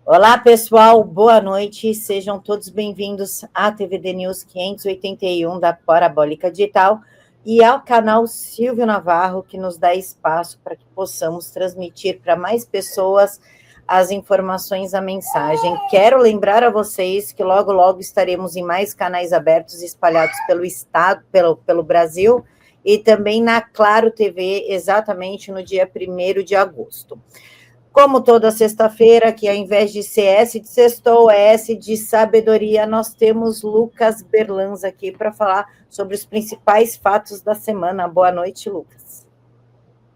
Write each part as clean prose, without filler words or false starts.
Olá, pessoal, boa noite, sejam todos bem-vindos à TVD News 581 da Parabólica Digital e ao canal Silvio Navarro, que nos dá espaço para que possamos transmitir para mais pessoas as informações, a mensagem. Quero lembrar a vocês que logo, logo estaremos em mais canais abertos espalhados pelo estado, pelo Brasil, e também na Claro TV, exatamente no dia 1º de agosto. Como toda sexta-feira, que ao invés de ser S de sextou, é S de sabedoria, nós temos Lucas Berlanz aqui para falar sobre os principais fatos da semana. Boa noite, Lucas.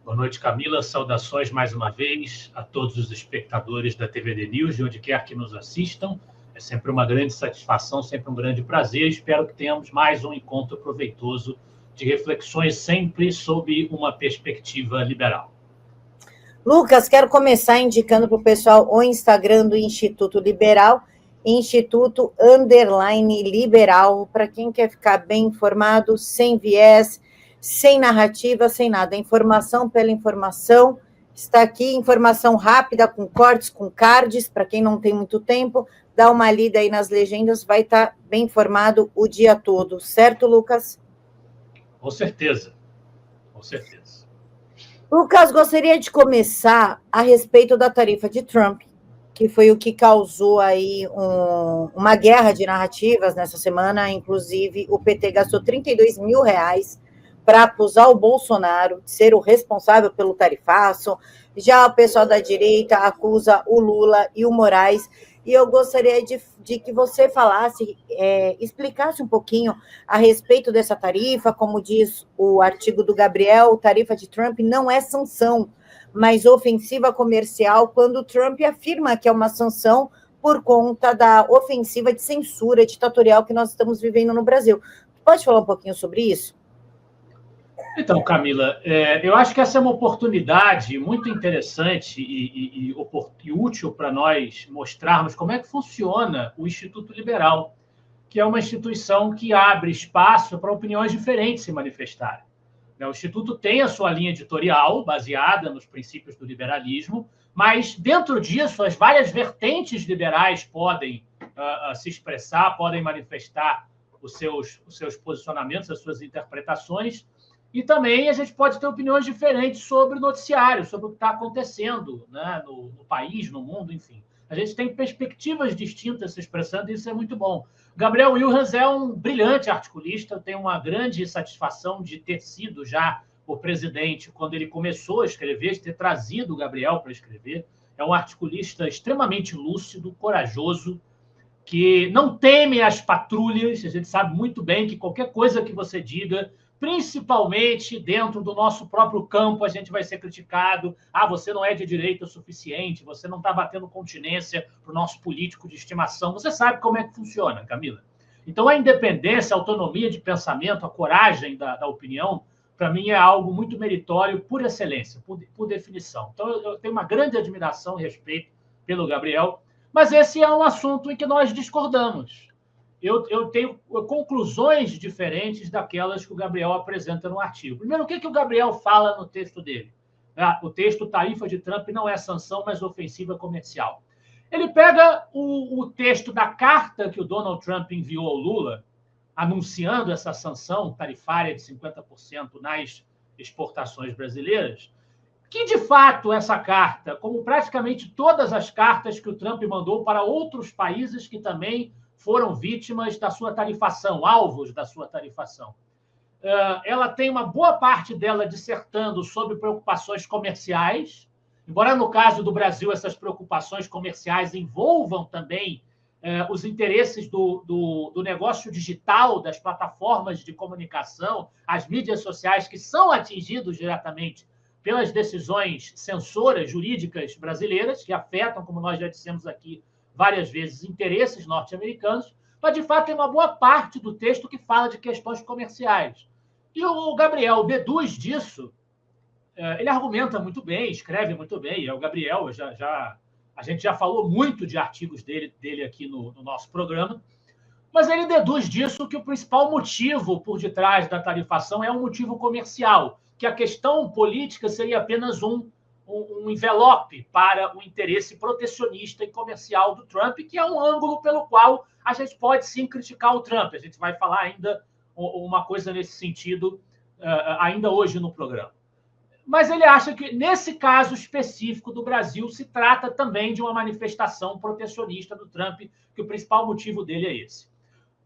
Boa noite, Camila. Saudações mais uma vez a todos os espectadores da TVD News, de onde quer que nos assistam. É sempre uma grande satisfação, sempre um grande prazer. Espero que tenhamos mais um encontro proveitoso de reflexões, sempre sob uma perspectiva liberal. Lucas, quero começar indicando para o pessoal o Instagram do Instituto Liberal, Instituto_Liberal, para quem quer ficar bem informado, sem viés, sem narrativa, sem nada. Informação pela informação. Está aqui, informação rápida, com cortes, com cards, para quem não tem muito tempo, dá uma lida aí nas legendas, vai estar bem informado o dia todo. Certo, Lucas? Com certeza, com certeza. Lucas, gostaria de começar a respeito da tarifa de Trump, que foi o que causou aí uma guerra de narrativas nessa semana. Inclusive, o PT gastou R$32 mil para acusar o Bolsonaro de ser o responsável pelo tarifaço. Já o pessoal da direita acusa o Lula e o Moraes. E eu gostaria de que você falasse, explicasse um pouquinho a respeito dessa tarifa. Como diz o artigo do Gabriel, tarifa de Trump não é sanção, mas ofensiva comercial, quando o Trump afirma que é uma sanção por conta da ofensiva de censura ditatorial que nós estamos vivendo no Brasil. Pode falar um pouquinho sobre isso? Então, Camila, eu acho que essa é uma oportunidade muito interessante e útil para nós mostrarmos como é que funciona o Instituto Liberal, que é uma instituição que abre espaço para opiniões diferentes se manifestarem. O Instituto tem a sua linha editorial, baseada nos princípios do liberalismo, mas, dentro disso, as várias vertentes liberais podem se expressar, podem manifestar os seus posicionamentos, as suas interpretações. E também a gente pode ter opiniões diferentes sobre o noticiário, sobre o que está acontecendo, né, no país, no mundo, enfim. A gente tem perspectivas distintas se expressando e isso é muito bom. Gabriel Wilhans é um brilhante articulista, eu tenho uma grande satisfação de ter sido já o presidente quando ele começou a escrever, de ter trazido o Gabriel para escrever. É um articulista extremamente lúcido, corajoso, que não teme as patrulhas. A gente sabe muito bem que qualquer coisa que você diga, principalmente dentro do nosso próprio campo, a gente vai ser criticado. Você não é de direita o suficiente, você não está batendo continência para o nosso político de estimação. Você sabe como é que funciona, Camila. Então, a independência, a autonomia de pensamento, a coragem da opinião, para mim é algo muito meritório, por excelência, por definição. Então, eu tenho uma grande admiração e respeito pelo Gabriel, mas esse é um assunto em que nós discordamos. Eu tenho conclusões diferentes daquelas que o Gabriel apresenta no artigo. Primeiro, o que o Gabriel fala no texto dele? O texto tarifa de Trump não é sanção, mas ofensiva comercial. Ele pega o texto da carta que o Donald Trump enviou ao Lula, anunciando essa sanção tarifária de 50% nas exportações brasileiras, que, de fato, essa carta, como praticamente todas as cartas que o Trump mandou para outros países que também foram vítimas da sua tarifação, alvos da sua tarifação, ela tem uma boa parte dela dissertando sobre preocupações comerciais, embora no caso do Brasil essas preocupações comerciais envolvam também os interesses do negócio digital, das plataformas de comunicação, as mídias sociais, que são atingidos diretamente pelas decisões censoras jurídicas brasileiras, que afetam, como nós já dissemos aqui várias vezes, interesses norte-americanos, mas, de fato, tem uma boa parte do texto que fala de questões comerciais. E o Gabriel deduz disso, ele argumenta muito bem, escreve muito bem, o Gabriel, a gente já falou muito de artigos dele aqui no nosso programa, mas ele deduz disso que o principal motivo por detrás da tarifação é um motivo comercial, que a questão política seria apenas um um envelope para o interesse protecionista e comercial do Trump, que é um ângulo pelo qual a gente pode sim criticar o Trump. A gente vai falar ainda uma coisa nesse sentido ainda hoje no programa. Mas ele acha que, nesse caso específico do Brasil, se trata também de uma manifestação protecionista do Trump, que o principal motivo dele é esse.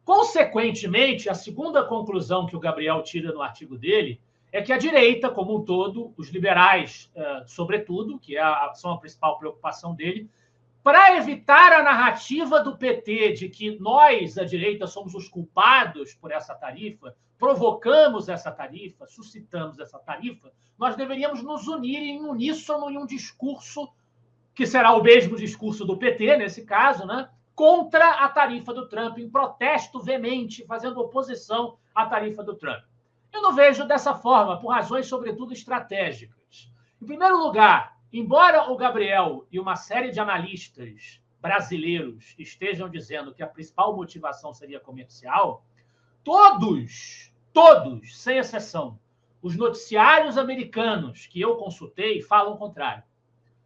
Consequentemente, a segunda conclusão que o Gabriel tira no artigo dele é que a direita, como um todo, os liberais, sobretudo, que são a principal preocupação dele, para evitar a narrativa do PT de que nós, a direita, somos os culpados por essa tarifa, provocamos essa tarifa, suscitamos essa tarifa, nós deveríamos nos unir em uníssono em um discurso, que será o mesmo discurso do PT, nesse caso, né, contra a tarifa do Trump, em protesto veemente, fazendo oposição à tarifa do Trump. Eu não vejo dessa forma, por razões, sobretudo, estratégicas. Em primeiro lugar, embora o Gabriel e uma série de analistas brasileiros estejam dizendo que a principal motivação seria comercial, todos, sem exceção, os noticiários americanos que eu consultei falam o contrário.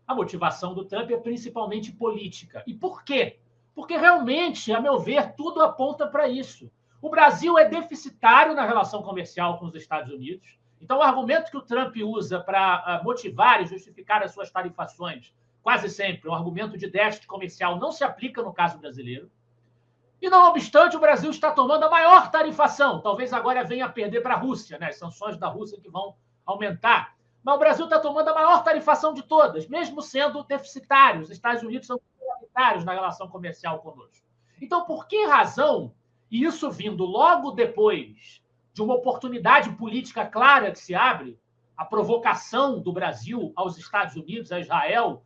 A motivação do Trump é principalmente política. E por quê? Porque realmente, a meu ver, tudo aponta para isso. O Brasil é deficitário na relação comercial com os Estados Unidos. Então, o argumento que o Trump usa para motivar e justificar as suas tarifações, quase sempre, um argumento de déficit comercial, não se aplica no caso brasileiro. E, não obstante, o Brasil está tomando a maior tarifação. Talvez agora venha a perder para a Rússia, né? As sanções da Rússia que vão aumentar. Mas o Brasil está tomando a maior tarifação de todas, mesmo sendo deficitário. Os Estados Unidos são deficitários na relação comercial conosco. Então, por que razão, e isso vindo logo depois de uma oportunidade política clara que se abre, a provocação do Brasil aos Estados Unidos, a Israel,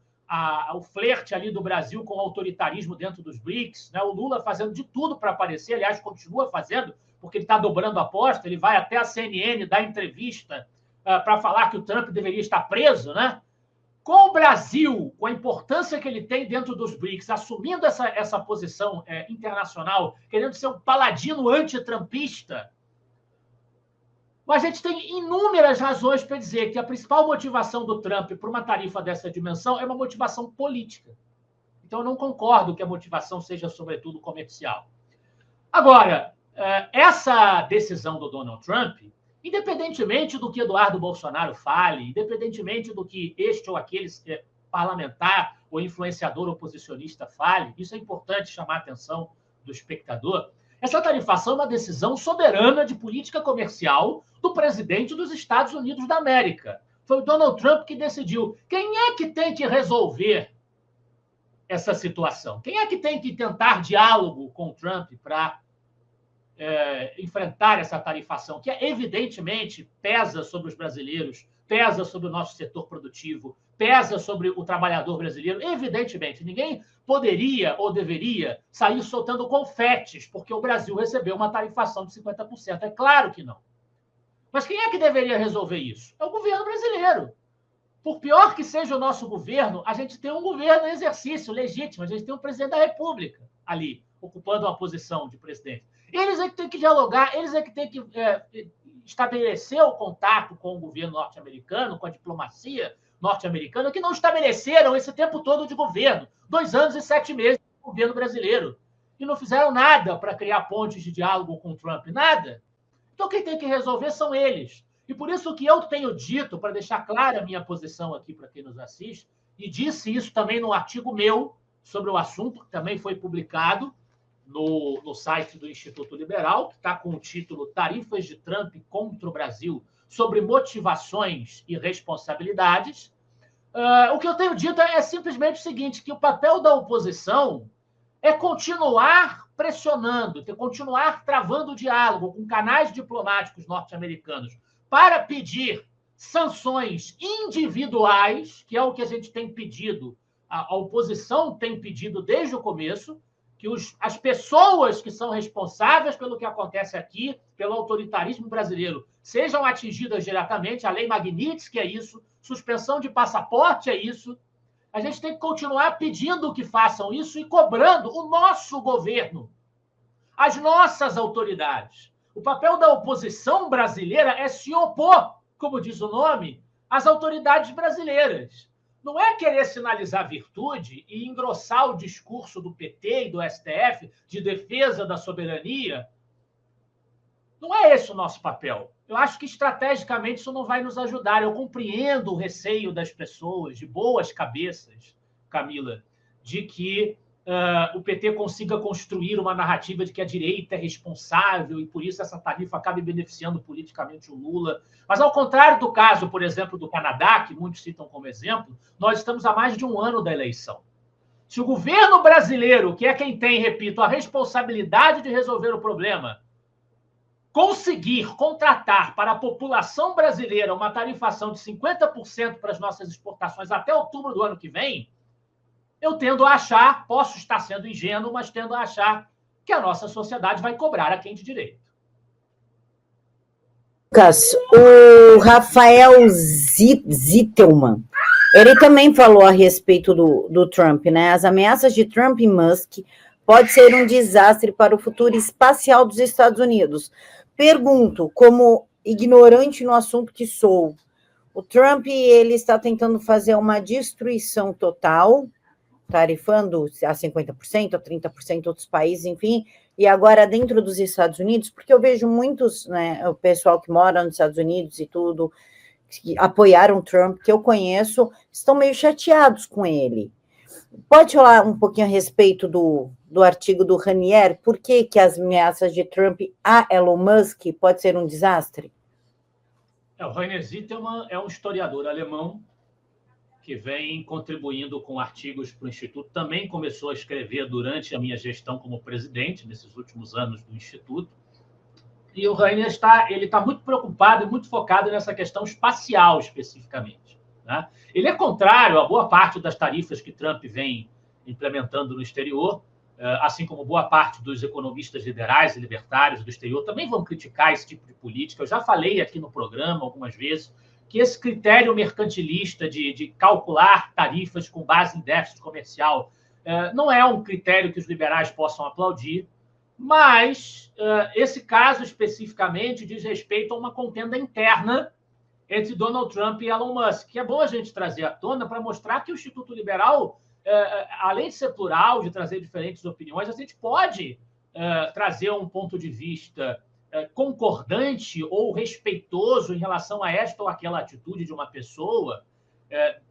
o flerte ali do Brasil com o autoritarismo dentro dos BRICS, né? O Lula fazendo de tudo para aparecer, aliás, continua fazendo, porque ele está dobrando a aposta, ele vai até a CNN dar entrevista para falar que o Trump deveria estar preso, né? Com o Brasil, com a importância que ele tem dentro dos BRICS, assumindo essa posição internacional, querendo ser um paladino antitrumpista, a gente tem inúmeras razões para dizer que a principal motivação do Trump para uma tarifa dessa dimensão é uma motivação política. Então, eu não concordo que a motivação seja, sobretudo, comercial. Agora, essa decisão do Donald Trump, independentemente do que Eduardo Bolsonaro fale, independentemente do que este ou aquele parlamentar ou influenciador oposicionista fale, isso é importante chamar a atenção do espectador, essa tarifação é uma decisão soberana de política comercial do presidente dos Estados Unidos da América. Foi o Donald Trump que decidiu. Quem é que tem que resolver essa situação? Quem é que tem que tentar diálogo com o Trump para enfrentar essa tarifação, que evidentemente pesa sobre os brasileiros, pesa sobre o nosso setor produtivo, pesa sobre o trabalhador brasileiro? Evidentemente, ninguém poderia ou deveria sair soltando confetes porque o Brasil recebeu uma tarifação de 50%. É claro que não. Mas quem é que deveria resolver isso? É o governo brasileiro. Por pior que seja o nosso governo, a gente tem um governo em exercício legítimo, a gente tem um presidente da República ali, ocupando uma posição de presidente. Eles é que têm que dialogar, eles é que têm que estabelecer o contato com o governo norte-americano, com a diplomacia norte-americana, que não estabeleceram esse tempo todo de governo, 2 anos e 7 meses de governo brasileiro, e não fizeram nada para criar pontes de diálogo com o Trump, nada. Então, quem tem que resolver são eles. E por isso que eu tenho dito, para deixar clara a minha posição aqui para quem nos assiste, e disse isso também no artigo meu sobre o assunto, que também foi publicado no site do Instituto Liberal, que está com o título Tarifas de Trump contra o Brasil, sobre motivações e responsabilidades. O que eu tenho dito é simplesmente o seguinte, que o papel da oposição é continuar pressionando, continuar travando o diálogo com canais diplomáticos norte-americanos para pedir sanções individuais, que é o que a gente tem pedido, a oposição tem pedido desde o começo, que as pessoas que são responsáveis pelo que acontece aqui, pelo autoritarismo brasileiro, sejam atingidas diretamente. A Lei Magnitsky é isso, suspensão de passaporte é isso. A gente tem que continuar pedindo que façam isso e cobrando o nosso governo, as nossas autoridades. O papel da oposição brasileira é se opor, como diz o nome, às autoridades brasileiras. não é querer sinalizar virtude e engrossar o discurso do PT e do STF de defesa da soberania. Não é esse o nosso papel. Eu acho que, estrategicamente, isso não vai nos ajudar. Eu compreendo o receio das pessoas, de boas cabeças, Camila, de que o PT consiga construir uma narrativa de que a direita é responsável e, por isso, essa tarifa acabe beneficiando politicamente o Lula. Mas, ao contrário do caso, por exemplo, do Canadá, que muitos citam como exemplo, nós estamos há mais de um ano da eleição. Se o governo brasileiro, que é quem tem, repito, a responsabilidade de resolver o problema, conseguir contratar para a população brasileira uma tarifação de 50% para as nossas exportações até outubro do ano que vem, eu tendo a achar, posso estar sendo ingênuo, mas tendo a achar que a nossa sociedade vai cobrar a quem de direito. Lucas, o Rafael Zittelman, ele também falou a respeito do Trump, né? As ameaças de Trump e Musk pode ser um desastre para o futuro espacial dos Estados Unidos. Pergunto, como ignorante no assunto que sou, o Trump, ele está tentando fazer uma destruição total, tarifando a 50%, a 30% outros países, enfim, e agora dentro dos Estados Unidos, porque eu vejo muitos, né, o pessoal que mora nos Estados Unidos e tudo, que apoiaram o Trump, que eu conheço, estão meio chateados com ele. Pode falar um pouquinho a respeito do artigo do Ranier? Por que as ameaças de Trump a Elon Musk pode ser um desastre? O Rainer Zittelmann é um historiador alemão que vem contribuindo com artigos para o Instituto. Também começou a escrever durante a minha gestão como presidente, nesses últimos anos do Instituto. E o Rainer está muito preocupado e muito focado nessa questão espacial, especificamente, né? Ele é contrário a boa parte das tarifas que Trump vem implementando no exterior, assim como boa parte dos economistas liberais e libertários do exterior também vão criticar esse tipo de política. Eu já falei aqui no programa algumas vezes que esse critério mercantilista de calcular tarifas com base em déficit comercial não é um critério que os liberais possam aplaudir, mas esse caso especificamente diz respeito a uma contenda interna entre Donald Trump e Elon Musk, que é bom a gente trazer à tona para mostrar que o Instituto Liberal, além de ser plural, de trazer diferentes opiniões, a gente pode trazer um ponto de vista concordante ou respeitoso em relação a esta ou aquela atitude de uma pessoa,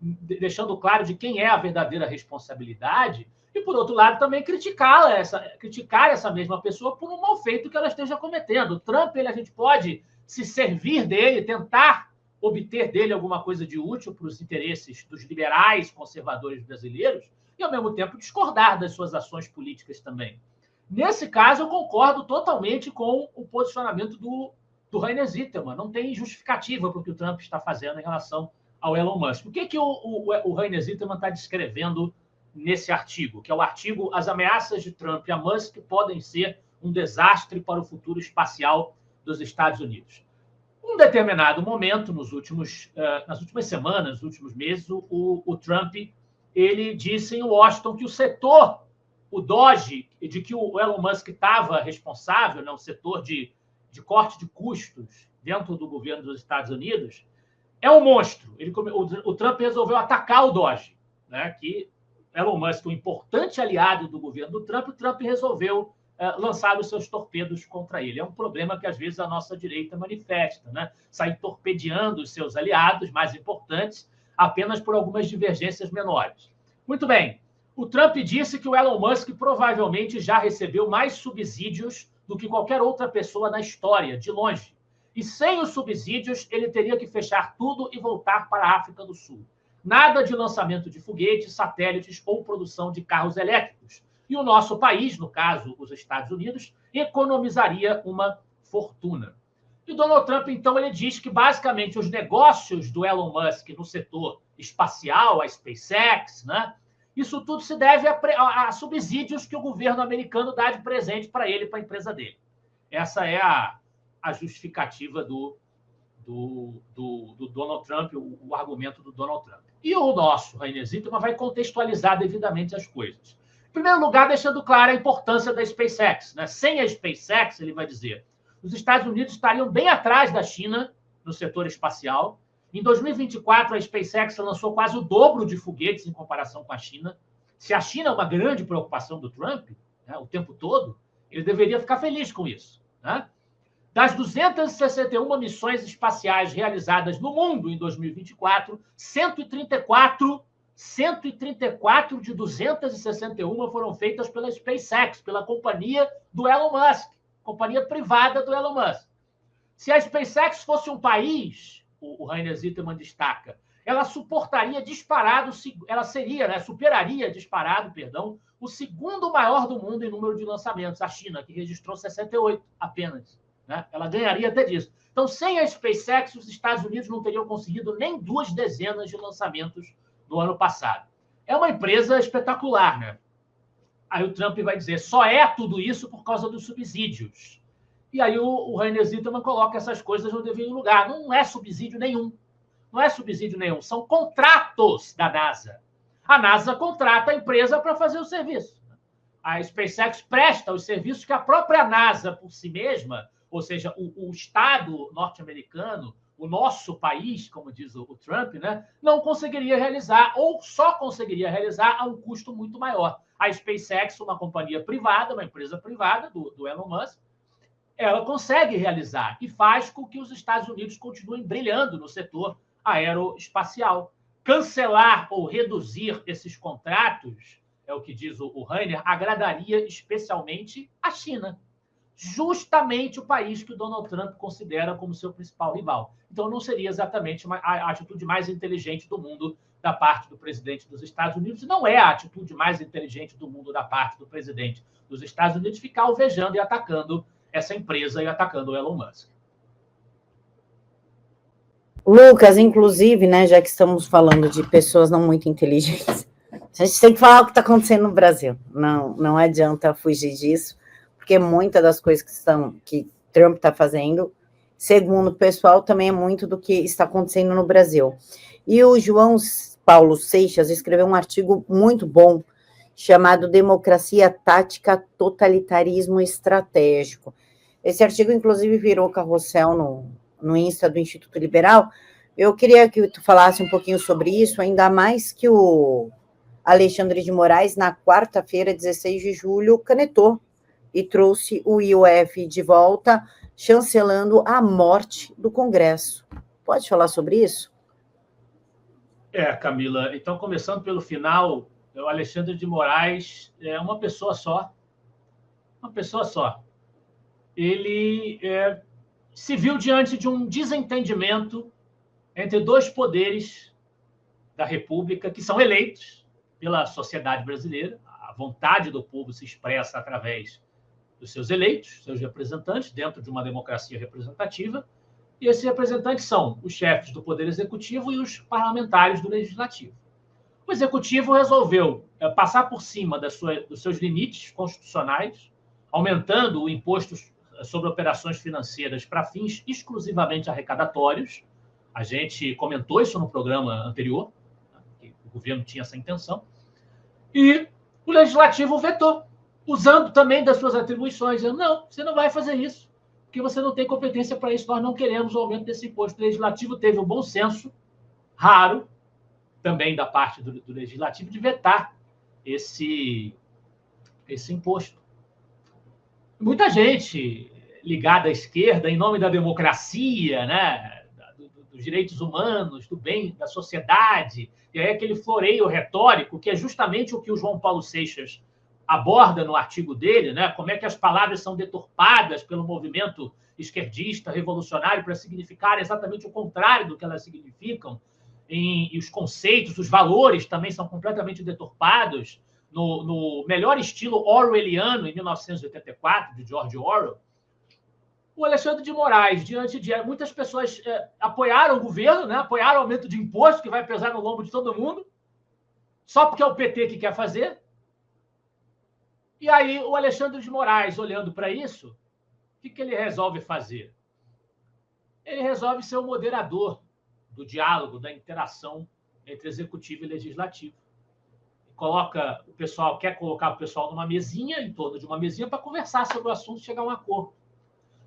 deixando claro de quem é a verdadeira responsabilidade, e, por outro lado, também criticar essa mesma pessoa por um mal feito que ela esteja cometendo. O Trump, a gente pode se servir dele, tentar obter dele alguma coisa de útil para os interesses dos liberais conservadores brasileiros e, ao mesmo tempo, discordar das suas ações políticas também. Nesse caso, eu concordo totalmente com o posicionamento do Rainer Zittelmann. Não tem justificativa para o que o Trump está fazendo em relação ao Elon Musk. O que o Rainer Zittelmann está descrevendo nesse artigo? Que é o artigo As ameaças de Trump a Musk podem ser um desastre para o futuro espacial dos Estados Unidos. Em um determinado momento, nas últimas semanas, nos últimos meses, o Trump ele disse em Washington que o setor, o DOGE, de que o Elon Musk estava responsável, né, o setor de corte de custos dentro do governo dos Estados Unidos, é um monstro. O Trump resolveu atacar o DOGE, né, que Elon Musk, um importante aliado do governo do Trump, o Trump resolveu lançar os seus torpedos contra ele. É um problema que, às vezes, a nossa direita manifesta, né? Sair torpedeando os seus aliados mais importantes apenas por algumas divergências menores. Muito bem. O Trump disse que o Elon Musk provavelmente já recebeu mais subsídios do que qualquer outra pessoa na história, de longe. E sem os subsídios, ele teria que fechar tudo e voltar para a África do Sul. Nada de lançamento de foguetes, satélites ou produção de carros elétricos. E o nosso país, no caso, os Estados Unidos, economizaria uma fortuna. E o Donald Trump, então, ele diz que, basicamente, os negócios do Elon Musk no setor espacial, a SpaceX, né, isso tudo se deve a subsídios que o governo americano dá de presente para ele e para a empresa dele. Essa é a justificativa do Donald Trump, o argumento do Donald Trump. E o nosso Rainer Zittelmann vai contextualizar devidamente as coisas. Em primeiro lugar, deixando clara a importância da SpaceX, né? Sem a SpaceX, ele vai dizer, os Estados Unidos estariam bem atrás da China no setor espacial Em 2024, a SpaceX lançou quase o dobro de foguetes em comparação com a China. Se a China é uma grande preocupação do Trump, né, o tempo todo, ele deveria ficar feliz com isso. Né? Das 261 missões espaciais realizadas no mundo em 2024, 134 de 261 foram feitas pela SpaceX, pela companhia do Elon Musk, companhia privada do Elon Musk. Se a SpaceX fosse um país, o Rainer Zittermann destaca, ela superaria disparado, o segundo maior do mundo em número de lançamentos, a China, que registrou 68 apenas. Né? Ela ganharia até disso. Então, sem a SpaceX, os Estados Unidos não teriam conseguido nem 2 dezenas de lançamentos no ano passado. É uma empresa espetacular, né? Aí o Trump vai dizer, só é tudo isso por causa dos subsídios. E aí o Rainer Zittermann coloca essas coisas no devido lugar. Não é subsídio nenhum. Não é subsídio nenhum, são contratos da NASA. A NASA contrata a empresa para fazer o serviço. A SpaceX presta os serviços que a própria NASA, por si mesma, ou seja, o Estado norte-americano, o nosso país, como diz o Trump, né, não conseguiria realizar, ou só conseguiria realizar a um custo muito maior. A SpaceX, uma companhia privada, uma empresa privada do Elon Musk, ela consegue realizar e faz com que os Estados Unidos continuem brilhando no setor aeroespacial. Cancelar ou reduzir esses contratos, é o que diz o Rainer, agradaria especialmente a China, justamente o país que o Donald Trump considera como seu principal rival. Então, não seria exatamente a atitude mais inteligente do mundo da parte do presidente dos Estados Unidos, e não é a atitude mais inteligente do mundo da parte do presidente dos Estados Unidos ficar alvejando e atacando essa empresa e atacando o Elon Musk. Lucas, inclusive, né, já que estamos falando de pessoas não muito inteligentes, a gente tem que falar o que está acontecendo no Brasil. Não adianta fugir disso, porque muitas das coisas que Trump está fazendo, segundo o pessoal, também é muito do que está acontecendo no Brasil. E o João Paulo Seixas escreveu um artigo muito bom, chamado Democracia Tática, Totalitarismo Estratégico. Esse artigo, inclusive, virou carrossel no Insta do Instituto Liberal. Eu queria que tu falasse um pouquinho sobre isso, ainda mais que o Alexandre de Moraes, na quarta-feira, 16 de julho, canetou e trouxe o IOF de volta, chancelando a morte do Congresso. Pode falar sobre isso? Camila, então, começando pelo final, o Alexandre de Moraes é uma pessoa só. Uma pessoa só. Ele se viu diante de um desentendimento entre 2 poderes da República, que são eleitos pela sociedade brasileira. A vontade do povo se expressa através dos seus eleitos, seus representantes, dentro de uma democracia representativa. E esses representantes são os chefes do Poder Executivo e os parlamentares do Legislativo. O Executivo resolveu passar por cima dos seus limites constitucionais, aumentando o imposto sobre operações financeiras para fins exclusivamente arrecadatórios. A gente comentou isso no programa anterior, que o governo tinha essa intenção. E o Legislativo vetou, usando também das suas atribuições, dizendo, não, você não vai fazer isso, porque você não tem competência para isso, nós não queremos o aumento desse imposto. O Legislativo teve um bom senso, raro, também da parte do Legislativo, de vetar esse imposto. Muita gente ligada à esquerda, em nome da democracia, né, dos direitos humanos, do bem da sociedade, e aí aquele floreio retórico, que é justamente o que o João Paulo Seixas aborda no artigo dele, né, como é que as palavras são deturpadas pelo movimento esquerdista, revolucionário, para significar exatamente o contrário do que elas significam, e os conceitos, os valores também são completamente deturpados, no melhor estilo orwelliano, em 1984, de George Orwell. O Alexandre de Moraes, diante de muitas pessoas apoiaram o governo, né, apoiaram o aumento de imposto, que vai pesar no lombo de todo mundo, só porque é o PT que quer fazer. E aí o Alexandre de Moraes, olhando para isso, o que ele resolve fazer? Ele resolve ser o moderador do diálogo, da interação entre executivo e legislativo. Quer colocar o pessoal numa mesinha, em torno de uma mesinha, para conversar sobre o assunto e chegar a um acordo.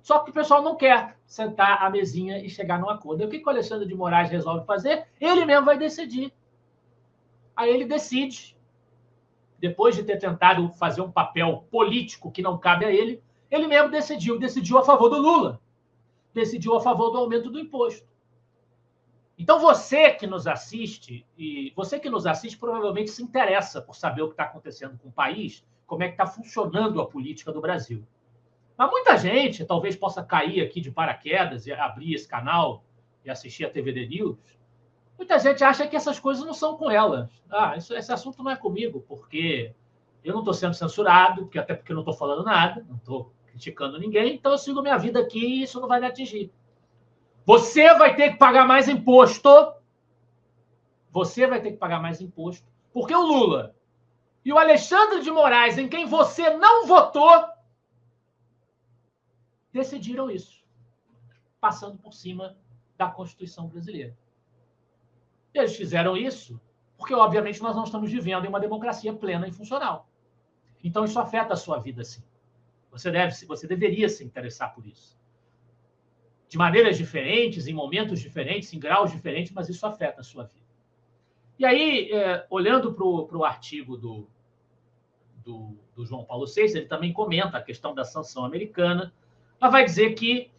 Só que o pessoal não quer sentar à mesinha e chegar num acordo. E o que o Alexandre de Moraes resolve fazer? Ele mesmo vai decidir. Aí ele decide, depois de ter tentado fazer um papel político que não cabe a ele, ele mesmo decidiu a favor do Lula, decidiu a favor do aumento do imposto. Então, você que nos assiste provavelmente se interessa por saber o que está acontecendo com o país, como é que está funcionando a política do Brasil. Mas muita gente talvez possa cair aqui de paraquedas e abrir esse canal e assistir a TVD News. Muita gente acha que essas coisas não são com ela. Esse assunto não é comigo, porque eu não estou sendo censurado, até porque eu não estou falando nada, não estou criticando ninguém, então eu sigo minha vida aqui e isso não vai me atingir. Você vai ter que pagar mais imposto. Você vai ter que pagar mais imposto, porque o Lula e o Alexandre de Moraes, em quem você não votou, decidiram isso, passando por cima da Constituição brasileira. Eles fizeram isso porque, obviamente, nós não estamos vivendo em uma democracia plena e funcional. Então, isso afeta a sua vida, sim. Você deveria se interessar por isso. De maneiras diferentes, em momentos diferentes, em graus diferentes, mas isso afeta a sua vida. E aí, olhando para o artigo do João Paulo Seixas, ele também comenta a questão da sanção americana. Ela vai dizer que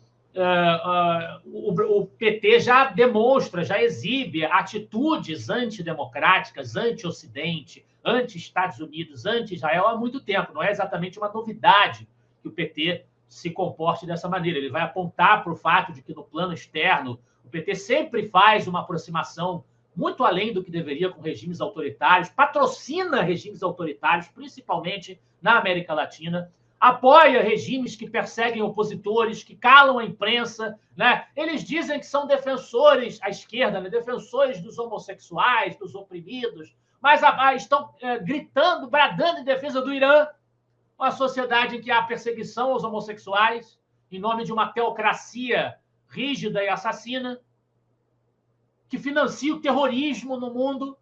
o PT já demonstra, já exibe atitudes antidemocráticas, anti-Ocidente, anti-Estados Unidos, anti-Israel há muito tempo. Não é exatamente uma novidade que o PT se comporte dessa maneira. Ele vai apontar para o fato de que, no plano externo, o PT sempre faz uma aproximação muito além do que deveria com regimes autoritários, patrocina regimes autoritários, principalmente na América Latina, apoia regimes que perseguem opositores, que calam a imprensa, né? Eles dizem que são defensores, à esquerda, né? Defensores dos homossexuais, dos oprimidos, mas estão gritando, bradando em defesa do Irã, uma sociedade em que há perseguição aos homossexuais, em nome de uma teocracia rígida e assassina, que financia o terrorismo no mundo.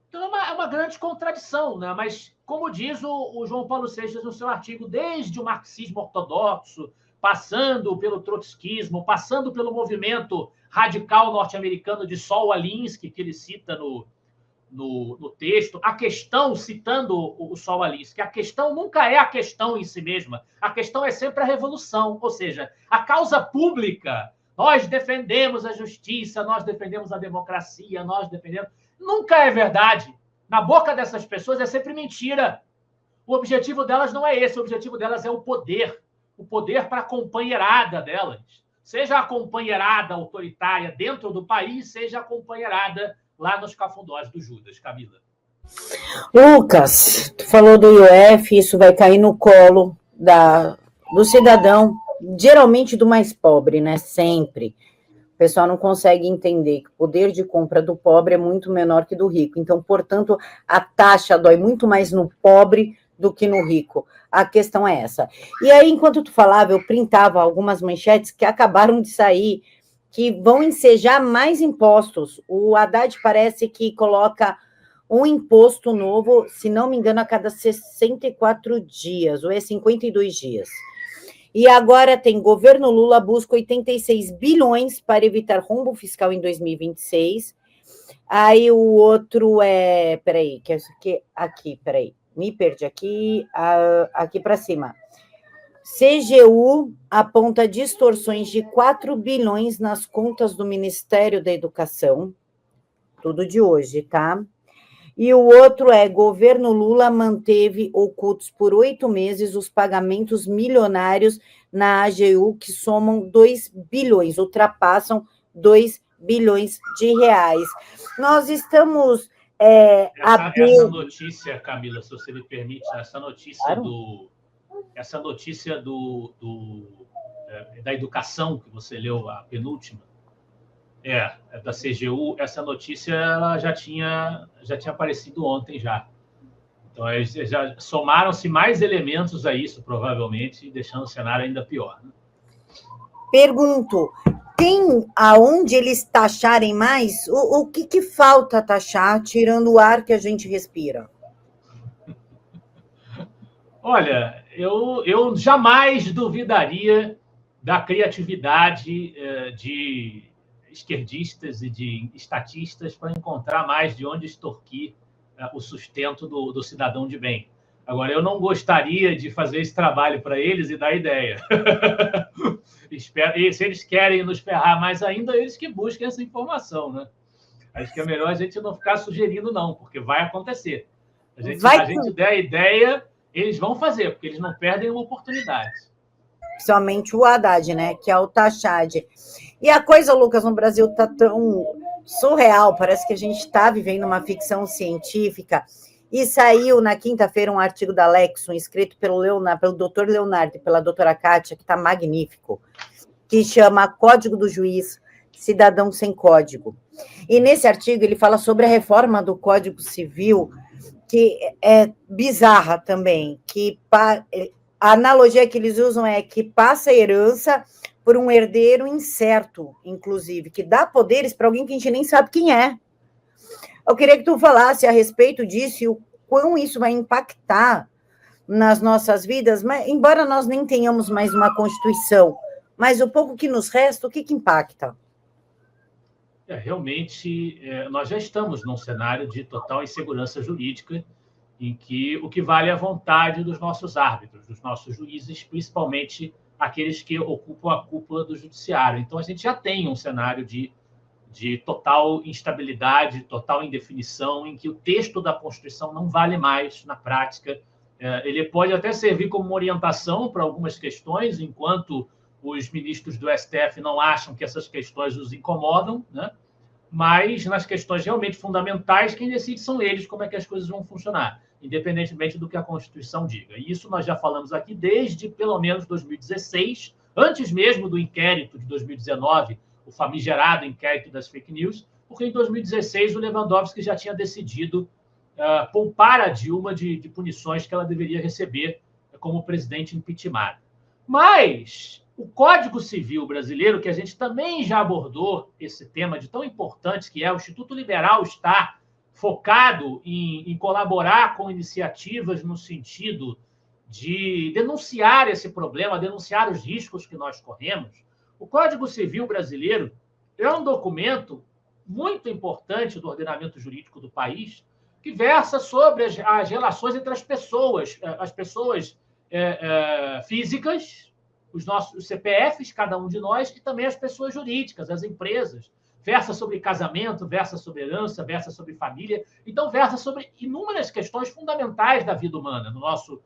Então, é uma grande contradição, né? Mas, como diz o João Paulo Seixas no seu artigo, desde o marxismo ortodoxo, passando pelo trotskismo, passando pelo movimento radical norte-americano de Saul Alinsky, que ele cita no texto, a questão, citando o Saul Alinsky, a questão nunca é a questão em si mesma, a questão é sempre a revolução, ou seja, a causa pública. Nós defendemos a justiça, nós defendemos a democracia, nós defendemos... Nunca é verdade. Na boca dessas pessoas é sempre mentira. O objetivo delas não é esse, o objetivo delas é o poder para a companheirada delas. Seja a companheirada autoritária dentro do país, seja a companheirada lá nos cafundós do Judas. Camila. Lucas, tu falou do IOF, isso vai cair no colo do cidadão, geralmente do mais pobre, né? Sempre. O pessoal não consegue entender que o poder de compra do pobre é muito menor que do rico. Então, portanto, a taxa dói muito mais no pobre do que no rico. A questão é essa. E aí, enquanto tu falava, eu printava algumas manchetes que acabaram de sair, que vão ensejar mais impostos. O Haddad parece que coloca um imposto novo, se não me engano, a cada 64 dias, ou é 52 dias. E agora tem governo Lula busca 86 bilhões para evitar rombo fiscal em 2026. Aí o outro é... Peraí, que é isso aqui, peraí. Me perdi aqui para cima. CGU aponta distorções de 4 bilhões nas contas do Ministério da Educação. Tudo de hoje, tá? E o outro é, governo Lula manteve ocultos por 8 meses os pagamentos milionários na AGU, que somam 2 bilhões, ultrapassam 2 bilhões de reais. Nós estamos... Essa notícia, Camila, se você me permite, essa notícia claro. Da educação, que você leu, a penúltima, é da CGU, essa notícia ela já tinha aparecido ontem já. Então, já somaram-se mais elementos a isso, provavelmente, deixando o cenário ainda pior. Né? Pergunto, tem aonde eles taxarem mais? O que falta taxar, tirando o ar que a gente respira? Olha, eu jamais duvidaria da criatividade de esquerdistas e de estatistas para encontrar mais de onde extorquir o sustento do cidadão de bem. Agora, eu não gostaria de fazer esse trabalho para eles e dar ideia. E se eles querem nos ferrar mais ainda, eles que busquem essa informação, né? Acho que é melhor a gente não ficar sugerindo, não, porque vai acontecer. A gente der a ideia, eles vão fazer, porque eles não perdem uma oportunidade. Principalmente o Haddad, né? Que é o Tachad. E a coisa, Lucas, no Brasil está tão surreal, parece que a gente está vivendo uma ficção científica. E saiu na quinta-feira um artigo da Lexon, escrito pelo doutor Leonardo e pela doutora Kátia, que está magnífico, que chama Código do Juiz, Cidadão Sem Código. E nesse artigo ele fala sobre a reforma do Código Civil, que é bizarra também, que a analogia que eles usam é que passa a herança por um herdeiro incerto, inclusive, que dá poderes para alguém que a gente nem sabe quem é. Eu queria que tu falasse a respeito disso e o quão isso vai impactar nas nossas vidas, mas, embora nós nem tenhamos mais uma Constituição, mas o pouco que nos resta, o que impacta? Realmente, nós já estamos num cenário de total insegurança jurídica, em que o que vale é a vontade dos nossos árbitros, dos nossos juízes, principalmente aqueles que ocupam a cúpula do judiciário. Então, a gente já tem um cenário de total instabilidade, total indefinição, em que o texto da Constituição não vale mais na prática. Ele pode até servir como uma orientação para algumas questões, enquanto os ministros do STF não acham que essas questões os incomodam, né? Mas nas questões realmente fundamentais, quem decide são eles como é que as coisas vão funcionar, independentemente do que a Constituição diga. E isso nós já falamos aqui desde, pelo menos, 2016, antes mesmo do inquérito de 2019, o famigerado inquérito das fake news, porque em 2016 o Lewandowski já tinha decidido poupar a Dilma de punições que ela deveria receber como presidente impeachment. Mas o Código Civil brasileiro, que a gente também já abordou esse tema de tão importante que é o Instituto Liberal está focado em colaborar com iniciativas no sentido de denunciar esse problema, denunciar os riscos que nós corremos. O Código Civil brasileiro é um documento muito importante do ordenamento jurídico do país, que versa sobre as relações entre as pessoas físicas, os nossos CPFs, cada um de nós, e também as pessoas jurídicas, as empresas. Versa sobre casamento, versa sobre herança, versa sobre família. Então, versa sobre inúmeras questões fundamentais da vida humana, no nosso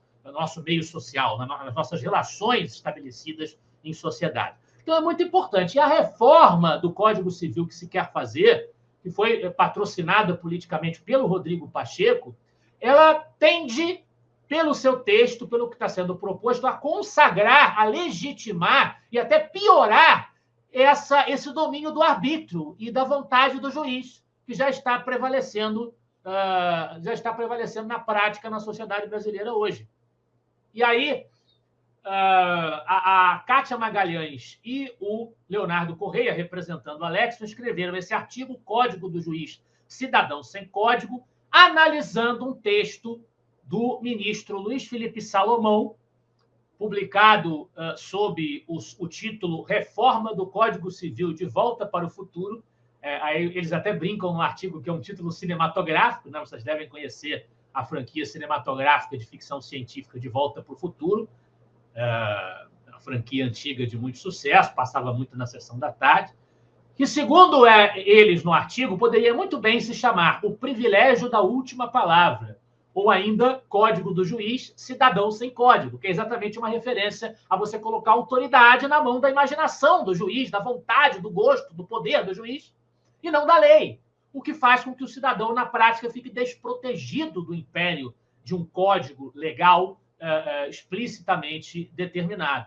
meio social, nas nossas relações estabelecidas em sociedade. Então, é muito importante. E a reforma do Código Civil que se quer fazer, que foi patrocinada politicamente pelo Rodrigo Pacheco, ela tende, pelo seu texto, pelo que está sendo proposto, a consagrar, a legitimar e até piorar esse domínio do arbítrio e da vontade do juiz, que já está prevalecendo na prática na sociedade brasileira hoje. E aí, a Kátia Magalhães e o Leonardo Correia, representando a Lexon, escreveram esse artigo, Código do Juiz Cidadão Sem Código, analisando um texto do ministro Luiz Felipe Salomão, publicado sob o título Reforma do Código Civil de Volta para o Futuro. Aí eles até brincam no artigo que é um título cinematográfico, né? Vocês devem conhecer a franquia cinematográfica de ficção científica De Volta para o Futuro, a franquia antiga de muito sucesso, passava muito na sessão da tarde, que, segundo eles no artigo, poderia muito bem se chamar O Privilégio da Última Palavra, ou ainda Código do Juiz, Cidadão Sem Código, que é exatamente uma referência a você colocar autoridade na mão da imaginação do juiz, da vontade, do gosto, do poder do juiz, e não da lei, o que faz com que o cidadão, na prática, fique desprotegido do império de um código legal explicitamente determinado.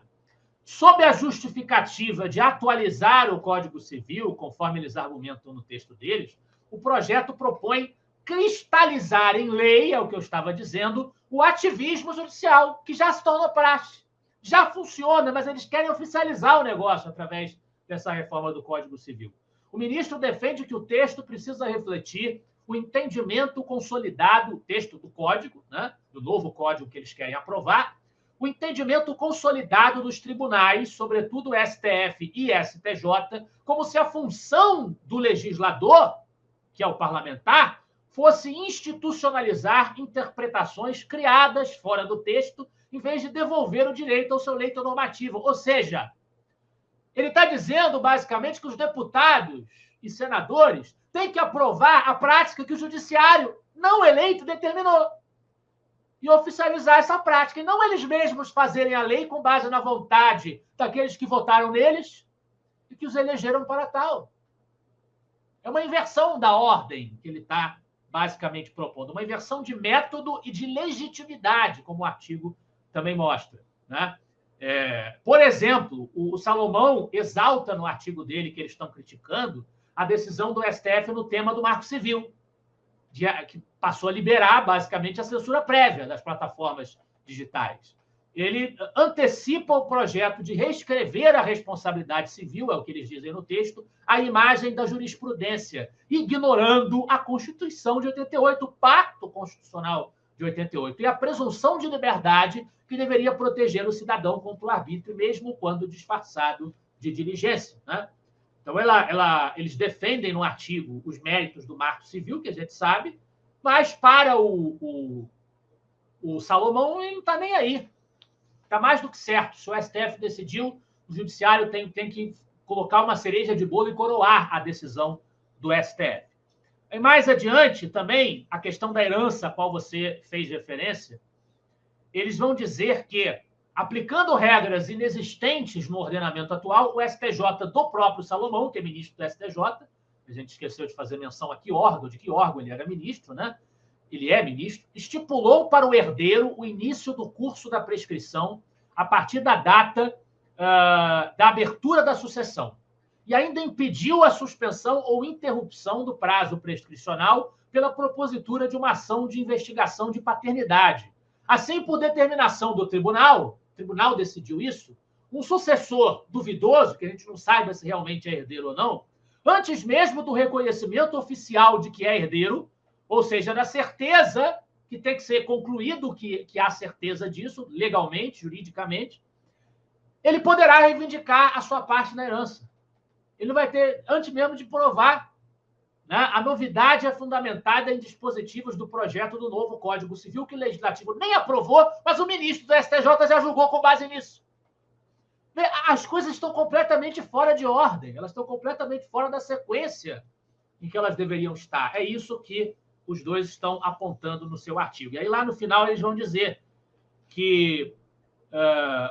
Sob a justificativa de atualizar o Código Civil, conforme eles argumentam no texto deles, o projeto propõe cristalizar em lei, é o que eu estava dizendo, o ativismo judicial, que já se tornou praxe. Já funciona, mas eles querem oficializar o negócio através dessa reforma do Código Civil. O ministro defende que o texto precisa refletir o entendimento consolidado, o texto do código, né, do novo código que eles querem aprovar, o entendimento consolidado dos tribunais, sobretudo o STF e STJ, como se a função do legislador, que é o parlamentar, fosse institucionalizar interpretações criadas fora do texto, em vez de devolver o direito ao seu leito normativo. Ou seja, ele está dizendo, basicamente, que os deputados e senadores têm que aprovar a prática que o judiciário não eleito determinou e oficializar essa prática, e não eles mesmos fazerem a lei com base na vontade daqueles que votaram neles e que os elegeram para tal. É uma inversão da ordem que ele está basicamente propondo, uma inversão de método e de legitimidade, como o artigo também mostra, né? Por exemplo, o Salomão exalta no artigo dele, que eles estão criticando, a decisão do STF no tema do Marco Civil, que passou a liberar, basicamente, a censura prévia das plataformas digitais. Ele antecipa o projeto de reescrever a responsabilidade civil, é o que eles dizem no texto, à imagem da jurisprudência, ignorando a Constituição de 88, o Pacto Constitucional de 88, e a presunção de liberdade que deveria proteger o cidadão contra o arbítrio, mesmo quando disfarçado de diligência, né? Então, eles defendem no artigo os méritos do Marco Civil, que a gente sabe, mas para o Salomão ele não está nem aí. Está mais do que certo. Se o STF decidiu, o Judiciário tem que colocar uma cereja de bolo e coroar a decisão do STF. E mais adiante, também, a questão da herança, a qual você fez referência, eles vão dizer que, aplicando regras inexistentes no ordenamento atual, o STJ do próprio Salomão, que é ministro do STJ, a gente esqueceu de fazer menção aqui, de que órgão ele era ministro, né? Ele é ministro, estipulou para o herdeiro o início do curso da prescrição a partir da data da abertura da sucessão. E ainda impediu a suspensão ou interrupção do prazo prescricional pela propositura de uma ação de investigação de paternidade. Assim, por determinação do tribunal, o tribunal decidiu isso, um sucessor duvidoso, que a gente não saiba se realmente é herdeiro ou não, antes mesmo do reconhecimento oficial de que é herdeiro, ou seja, da certeza que tem que ser concluído que há certeza disso, legalmente, juridicamente, ele poderá reivindicar a sua parte na herança. Ele não vai ter, antes mesmo de provar, né? A novidade é fundamentada em dispositivos do projeto do novo Código Civil, que o Legislativo nem aprovou, mas o ministro do STJ já julgou com base nisso. As coisas estão completamente fora de ordem, elas estão completamente fora da sequência em que elas deveriam estar. É isso que os dois estão apontando no seu artigo. E aí, lá no final, eles vão dizer que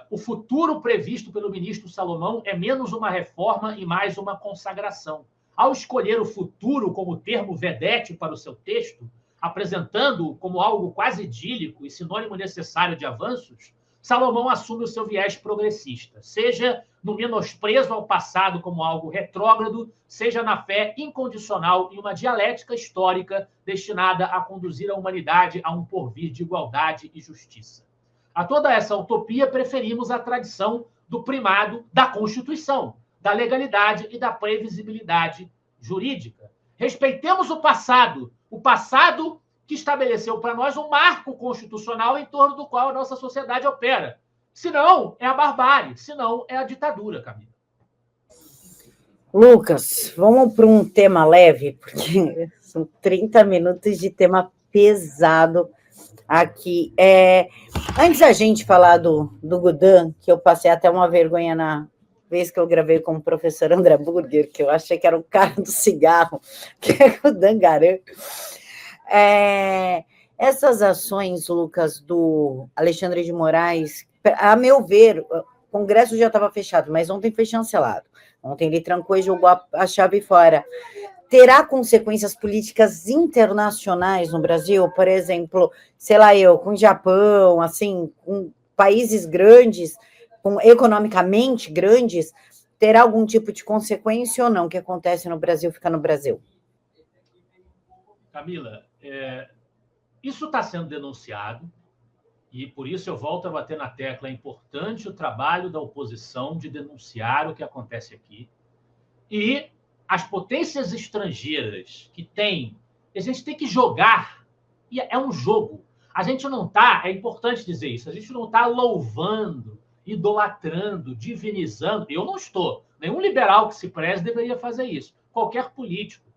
o futuro previsto pelo ministro Salomão é menos uma reforma e mais uma consagração. Ao escolher o futuro como termo vedete para o seu texto, apresentando-o como algo quase idílico e sinônimo necessário de avanços, Salomão assume o seu viés progressista, seja no menosprezo ao passado como algo retrógrado, seja na fé incondicional em uma dialética histórica destinada a conduzir a humanidade a um porvir de igualdade e justiça. A toda essa utopia, preferimos a tradição do primado da Constituição, da legalidade e da previsibilidade jurídica. Respeitemos o passado que estabeleceu para nós um marco constitucional em torno do qual a nossa sociedade opera. Senão, é a barbárie, senão é a ditadura, Camila. Lucas, vamos para um tema leve, porque são 30 minutos de tema pesado aqui. Antes da gente falar do Gudan, que eu passei até uma vergonha na vez que eu gravei com o professor André Burger, que eu achei que era o cara do cigarro, que é o Dangarã. Essas ações, Lucas, do Alexandre de Moraes, a meu ver, o Congresso já estava fechado, mas ontem foi chancelado. Ontem ele trancou e jogou a chave fora. Terá consequências políticas internacionais no Brasil? Por exemplo, sei lá, com o Japão, assim, com países grandes, economicamente grandes, terá algum tipo de consequência ou não? O que acontece no Brasil fica no Brasil. Camila, isso está sendo denunciado, e por isso eu volto a bater na tecla. É importante o trabalho da oposição de denunciar o que acontece aqui. E as potências estrangeiras que têm, a gente tem que jogar, e é um jogo. a gente não está, é importante dizer isso, a gente não está louvando, idolatrando, divinizando. Eu não estou. Nenhum liberal que se preze deveria fazer isso. Qualquer político.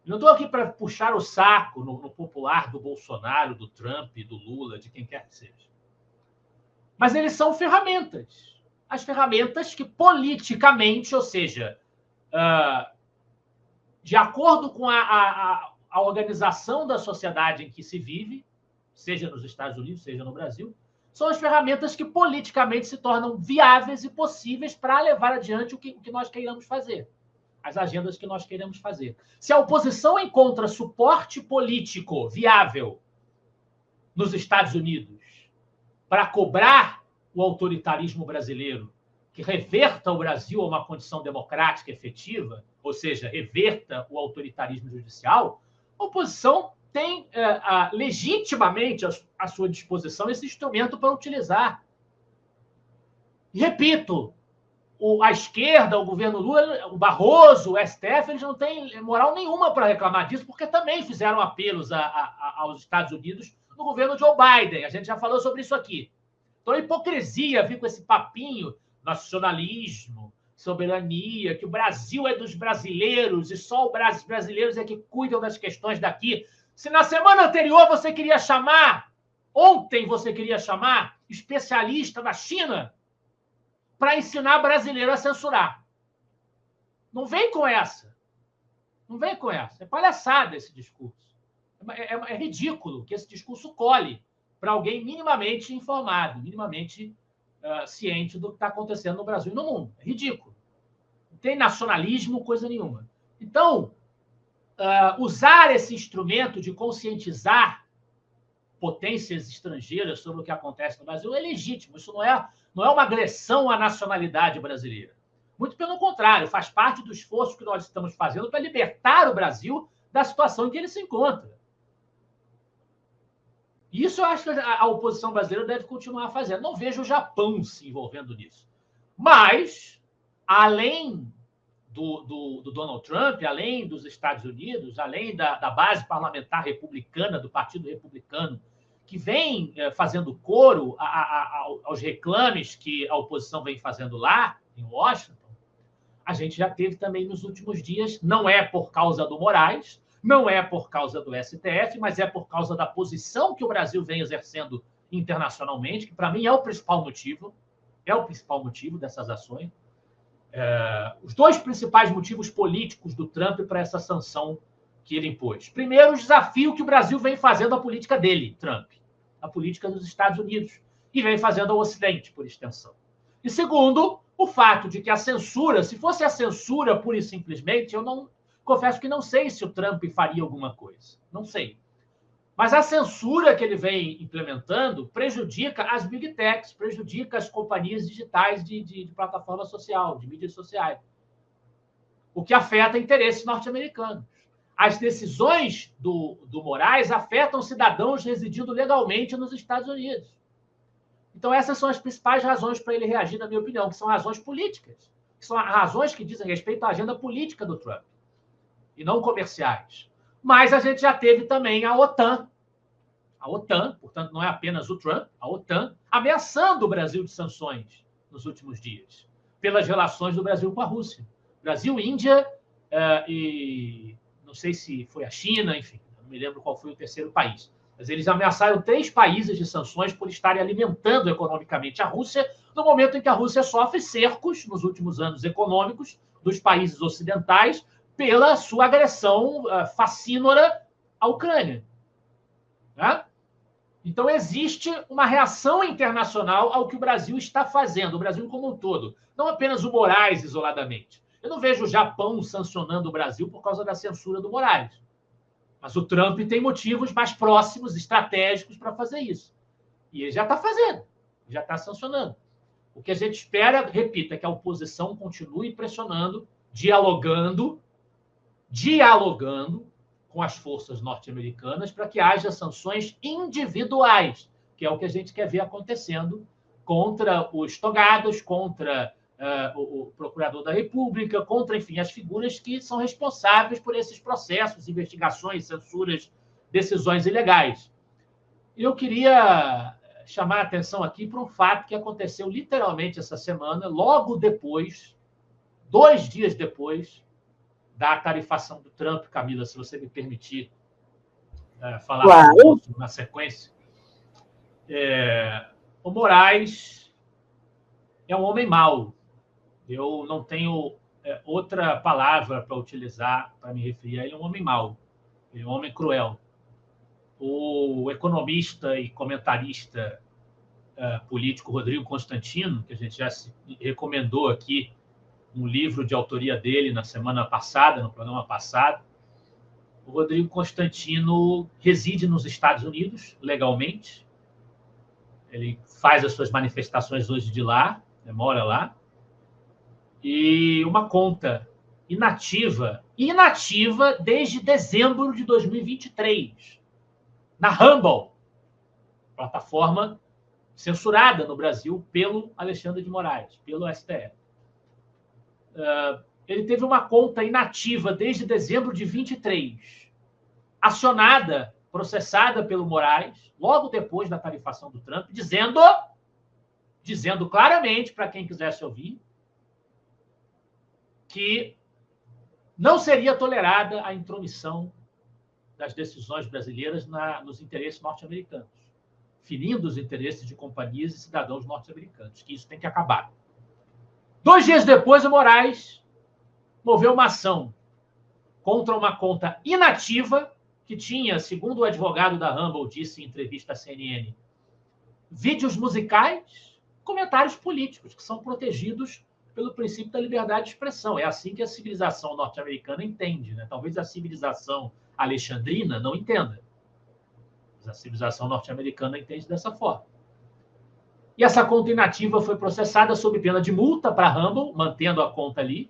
Eu não estou aqui para puxar o saco no popular do Bolsonaro, do Trump, do Lula, de quem quer que seja. Mas eles são ferramentas. As ferramentas que politicamente, ou seja, de acordo com a organização da sociedade em que se vive, seja nos Estados Unidos, seja no Brasil, são as ferramentas que politicamente se tornam viáveis e possíveis para levar adiante o que nós queiramos fazer, as agendas que nós queremos fazer. Se a oposição encontra suporte político viável nos Estados Unidos para cobrar o autoritarismo brasileiro, que reverta o Brasil a uma condição democrática efetiva, ou seja, reverta o autoritarismo judicial, a oposição tem legitimamente à sua disposição esse instrumento para utilizar. E, repito, a esquerda, o governo Lula, o Barroso, o STF, eles não têm moral nenhuma para reclamar disso, porque também fizeram apelos aos Estados Unidos no governo Joe Biden. A gente já falou sobre isso aqui. Então, a hipocrisia vir com esse papinho, nacionalismo, soberania, que o Brasil é dos brasileiros e só os brasileiros é que cuidam das questões daqui. Se na semana anterior você queria chamar, ontem você queria chamar especialista da China para ensinar brasileiro a censurar. Não vem com essa. Não vem com essa. É palhaçada esse discurso. É ridículo que esse discurso cole para alguém minimamente informado, minimamente ciente do que está acontecendo no Brasil e no mundo. É ridículo. Não tem nacionalismo, coisa nenhuma. Então, usar esse instrumento de conscientizar potências estrangeiras sobre o que acontece no Brasil é legítimo. Isso não é uma agressão à nacionalidade brasileira. Muito pelo contrário, faz parte do esforço que nós estamos fazendo para libertar o Brasil da situação em que ele se encontra. Isso eu acho que a oposição brasileira deve continuar fazendo. Não vejo o Japão se envolvendo nisso. Mas, além do Donald Trump, além dos Estados Unidos, além da base parlamentar republicana, do Partido Republicano, que vem fazendo coro aos reclames que a oposição vem fazendo lá, em Washington, a gente já teve também nos últimos dias, não é por causa do Moraes, não é por causa do STF, mas é por causa da posição que o Brasil vem exercendo internacionalmente, que para mim é o principal motivo dessas ações. Os dois principais motivos políticos do Trump para essa sanção que ele impôs. Primeiro, o desafio que o Brasil vem fazendo à política dele, Trump, a política dos Estados Unidos, e vem fazendo ao Ocidente, por extensão. E segundo, o fato de que a censura, se fosse a censura pura e simplesmente, confesso que não sei se o Trump faria alguma coisa. Não sei. Mas a censura que ele vem implementando prejudica as big techs, prejudica as companhias digitais de plataforma social, de mídias sociais. O que afeta interesses norte-americanos. As decisões do Moraes afetam cidadãos residindo legalmente nos Estados Unidos. Então, essas são as principais razões para ele reagir, na minha opinião, que são razões políticas, que são razões que dizem respeito à agenda política do Trump, e não comerciais. Mas a gente já teve também a OTAN, portanto, não é apenas o Trump, a OTAN, ameaçando o Brasil de sanções nos últimos dias, pelas relações do Brasil com a Rússia. Brasil, Índia e não sei se foi a China, enfim, não me lembro qual foi o terceiro país. Mas eles ameaçaram 3 países de sanções por estarem alimentando economicamente a Rússia, no momento em que a Rússia sofre cercos, nos últimos anos econômicos, dos países ocidentais, pela sua agressão facínora à Ucrânia. Né? Então, existe uma reação internacional ao que o Brasil está fazendo, o Brasil como um todo, não apenas o Moraes isoladamente. Eu não vejo o Japão sancionando o Brasil por causa da censura do Moraes. Mas o Trump tem motivos mais próximos, estratégicos, para fazer isso. E ele já está fazendo, já está sancionando. O que a gente espera, repito, é que a oposição continue pressionando, dialogando com as forças norte-americanas para que haja sanções individuais, que é o que a gente quer ver acontecendo contra os togados, contra o procurador da República, contra, enfim, as figuras que são responsáveis por esses processos, investigações, censuras, decisões ilegais. Eu queria chamar a atenção aqui para um fato que aconteceu literalmente essa semana, logo depois, 2 dias depois da tarifação do Trump, Camila, se você me permitir falar Claro. na sequência. O Moraes é um homem mau. Eu não tenho outra palavra para utilizar para me referir a ele. É um homem mau. Ele é um homem cruel. O economista e comentarista político Rodrigo Constantino, que a gente já recomendou aqui um livro de autoria dele na semana passada, no programa passado. O Rodrigo Constantino reside nos Estados Unidos, legalmente. Ele faz as suas manifestações hoje de lá, mora lá. E uma conta inativa desde dezembro de 2023, na Rumble, plataforma censurada no Brasil pelo Alexandre de Moraes, pelo STF. Ele teve uma conta inativa desde dezembro de 23, acionada, processada pelo Moraes, logo depois da tarifação do Trump, dizendo claramente, para quem quisesse ouvir, que não seria tolerada a intromissão das decisões brasileiras nos interesses norte-americanos, ferindo os interesses de companhias e cidadãos norte-americanos, que isso tem que acabar. 2 dias depois, o Moraes moveu uma ação contra uma conta inativa que tinha, segundo o advogado da Rumble disse em entrevista à CNN, vídeos musicais, comentários políticos, que são protegidos pelo princípio da liberdade de expressão. É assim que a civilização norte-americana entende, né? Talvez a civilização alexandrina não entenda. Mas a civilização norte-americana entende dessa forma. E essa conta inativa foi processada sob pena de multa para a Rumble, mantendo a conta ali,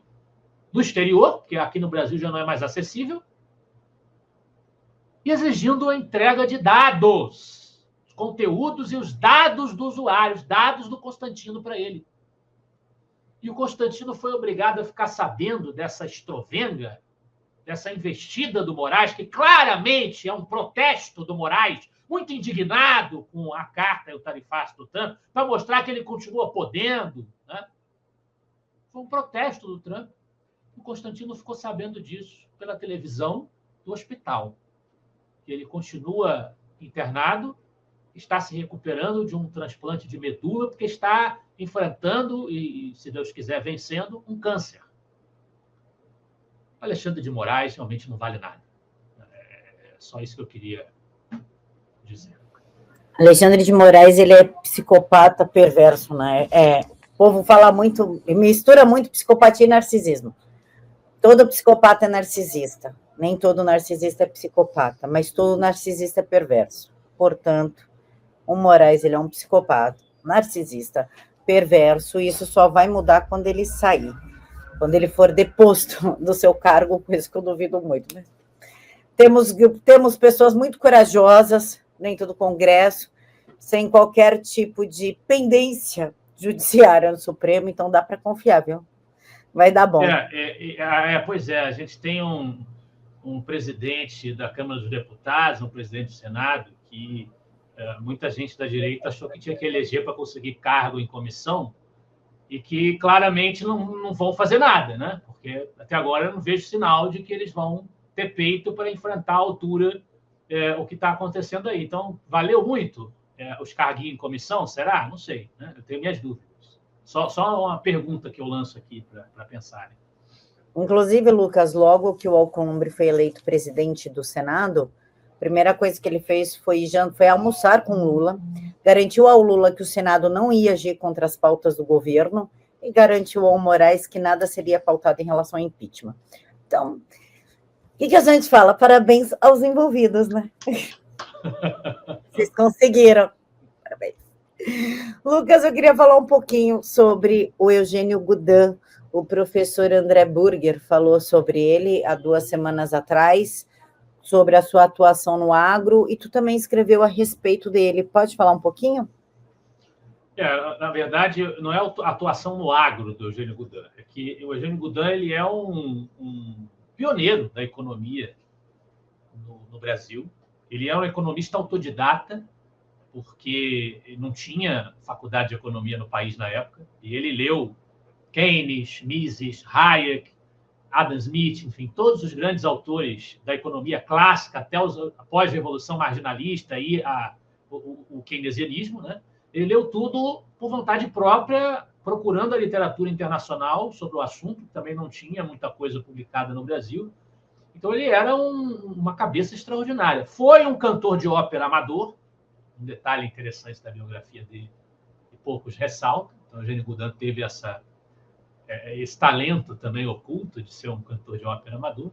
no exterior, porque aqui no Brasil já não é mais acessível, e exigindo a entrega de dados, os conteúdos e os dados do usuário, os dados do Constantino para ele. E o Constantino foi obrigado a ficar sabendo dessa estrovenga, dessa investida do Moraes, que claramente é um protesto do Moraes, muito indignado com a carta e o tarifaço do Trump, para mostrar que ele continua podendo. Né? Foi um protesto do Trump. O Constantino ficou sabendo disso pela televisão do hospital. Que ele continua internado, está se recuperando de um transplante de medula, porque está enfrentando e, se Deus quiser, vencendo um câncer. Alexandre de Moraes realmente não vale nada. É só isso que eu queria dizer. Alexandre de Moraes, ele é psicopata perverso, né? O povo fala muito, mistura muito psicopatia e narcisismo. Todo psicopata é narcisista. Nem todo narcisista é psicopata, mas todo narcisista é perverso. Portanto, o Moraes, ele é um psicopata, narcisista, perverso, e isso só vai mudar quando ele sair. Quando ele for deposto do seu cargo, por isso que eu duvido muito. Né? Temos pessoas muito corajosas dentro do Congresso, sem qualquer tipo de pendência judiciária no Supremo, então dá para confiar, viu? Vai dar bom. Pois é, a gente tem um presidente da Câmara dos Deputados, um presidente do Senado, que muita gente da direita achou que tinha que eleger para conseguir cargo em comissão, e que claramente não vão fazer nada, né? Porque até agora eu não vejo sinal de que eles vão ter peito para enfrentar à altura o que está acontecendo aí. Então, valeu muito os carguinhos em comissão? Será? Não sei, né? Eu tenho minhas dúvidas. Só uma pergunta que eu lanço aqui para pensarem. Inclusive, Lucas, logo que o Alcolumbre foi eleito presidente do Senado, a primeira coisa que ele fez foi almoçar com Lula, garantiu ao Lula que o Senado não ia agir contra as pautas do governo e garantiu ao Moraes que nada seria pautado em relação ao impeachment. Então, o que a gente fala? Parabéns aos envolvidos, né? Vocês conseguiram. Parabéns. Lucas, eu queria falar um pouquinho sobre o Eugênio Goudin. O professor André Burger falou sobre ele há 2 semanas atrás, sobre a sua atuação no agro, e tu também escreveu a respeito dele. Pode falar um pouquinho? Na verdade, não é a atuação no agro do Eugênio Goudin, é que o Eugênio Goudin ele é um pioneiro da economia no Brasil. Ele é um economista autodidata, porque não tinha faculdade de economia no país na época, e ele leu Keynes, Mises, Hayek, Adam Smith, enfim, todos os grandes autores da economia clássica, até a pós-revolução marginalista e o keynesianismo, né? Ele leu tudo por vontade própria, procurando a literatura internacional sobre o assunto, que também não tinha muita coisa publicada no Brasil. Então, ele era uma cabeça extraordinária. Foi um cantor de ópera amador, um detalhe interessante da biografia dele, que poucos ressaltam. Então, Eugênio Goudin teve esse talento também oculto de ser um cantor de ópera amador.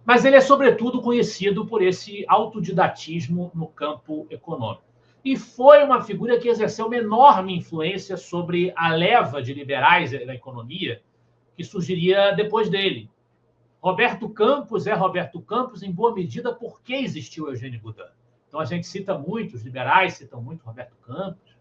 Mas ele é, sobretudo, conhecido por esse autodidatismo no campo econômico. E foi uma figura que exerceu uma enorme influência sobre a leva de liberais da economia que surgiria depois dele. Roberto Campos é Roberto Campos, em boa medida, porque existiu Eugênio Goudin. Então, a gente cita muito, os liberais citam muito Roberto Campos.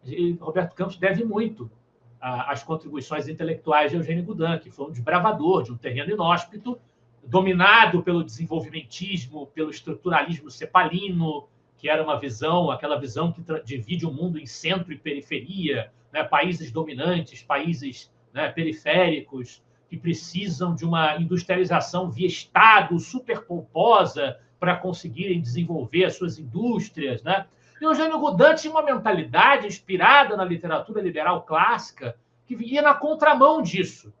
E Roberto Campos deve muito às contribuições intelectuais de Eugênio Goudin, que foi um desbravador de um terreno inóspito, dominado pelo desenvolvimentismo, pelo estruturalismo cepalino, que era aquela visão que divide o mundo em centro e periferia, né? Países dominantes, países, né, periféricos, que precisam de uma industrialização via Estado superpomposa para conseguirem desenvolver as suas indústrias, né? E Eugênio Goudin tinha uma mentalidade inspirada na literatura liberal clássica que ia na contramão disso.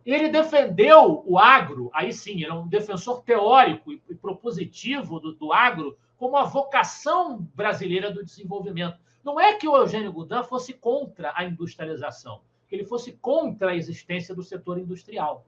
Ele defendeu o agro, aí sim, era um defensor teórico e propositivo do agro como a vocação brasileira do desenvolvimento. Não é que o Eugênio Goudin fosse contra a industrialização, que ele fosse contra a existência do setor industrial.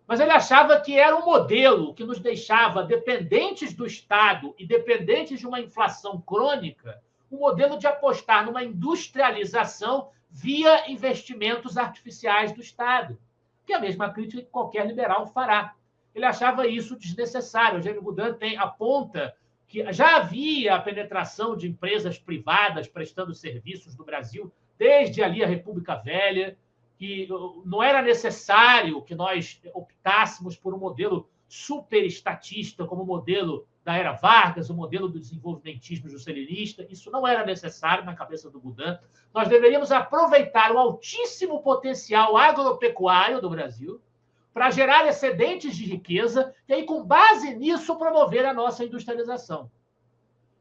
Mas ele achava que era um modelo que nos deixava dependentes do Estado e dependentes de uma inflação crônica, um modelo de apostar numa industrialização via investimentos artificiais do Estado, que é a mesma crítica que qualquer liberal fará. Ele achava isso desnecessário. Eugênio Goudin aponta que já havia a penetração de empresas privadas prestando serviços no Brasil desde ali a República Velha, que não era necessário que nós optássemos por um modelo superestatista, como o modelo da era Vargas, o modelo do desenvolvimentismo juscelinista. Isso não era necessário na cabeça do Goudin. Nós deveríamos aproveitar o altíssimo potencial agropecuário do Brasil para gerar excedentes de riqueza e aí, com base nisso, promover a nossa industrialização.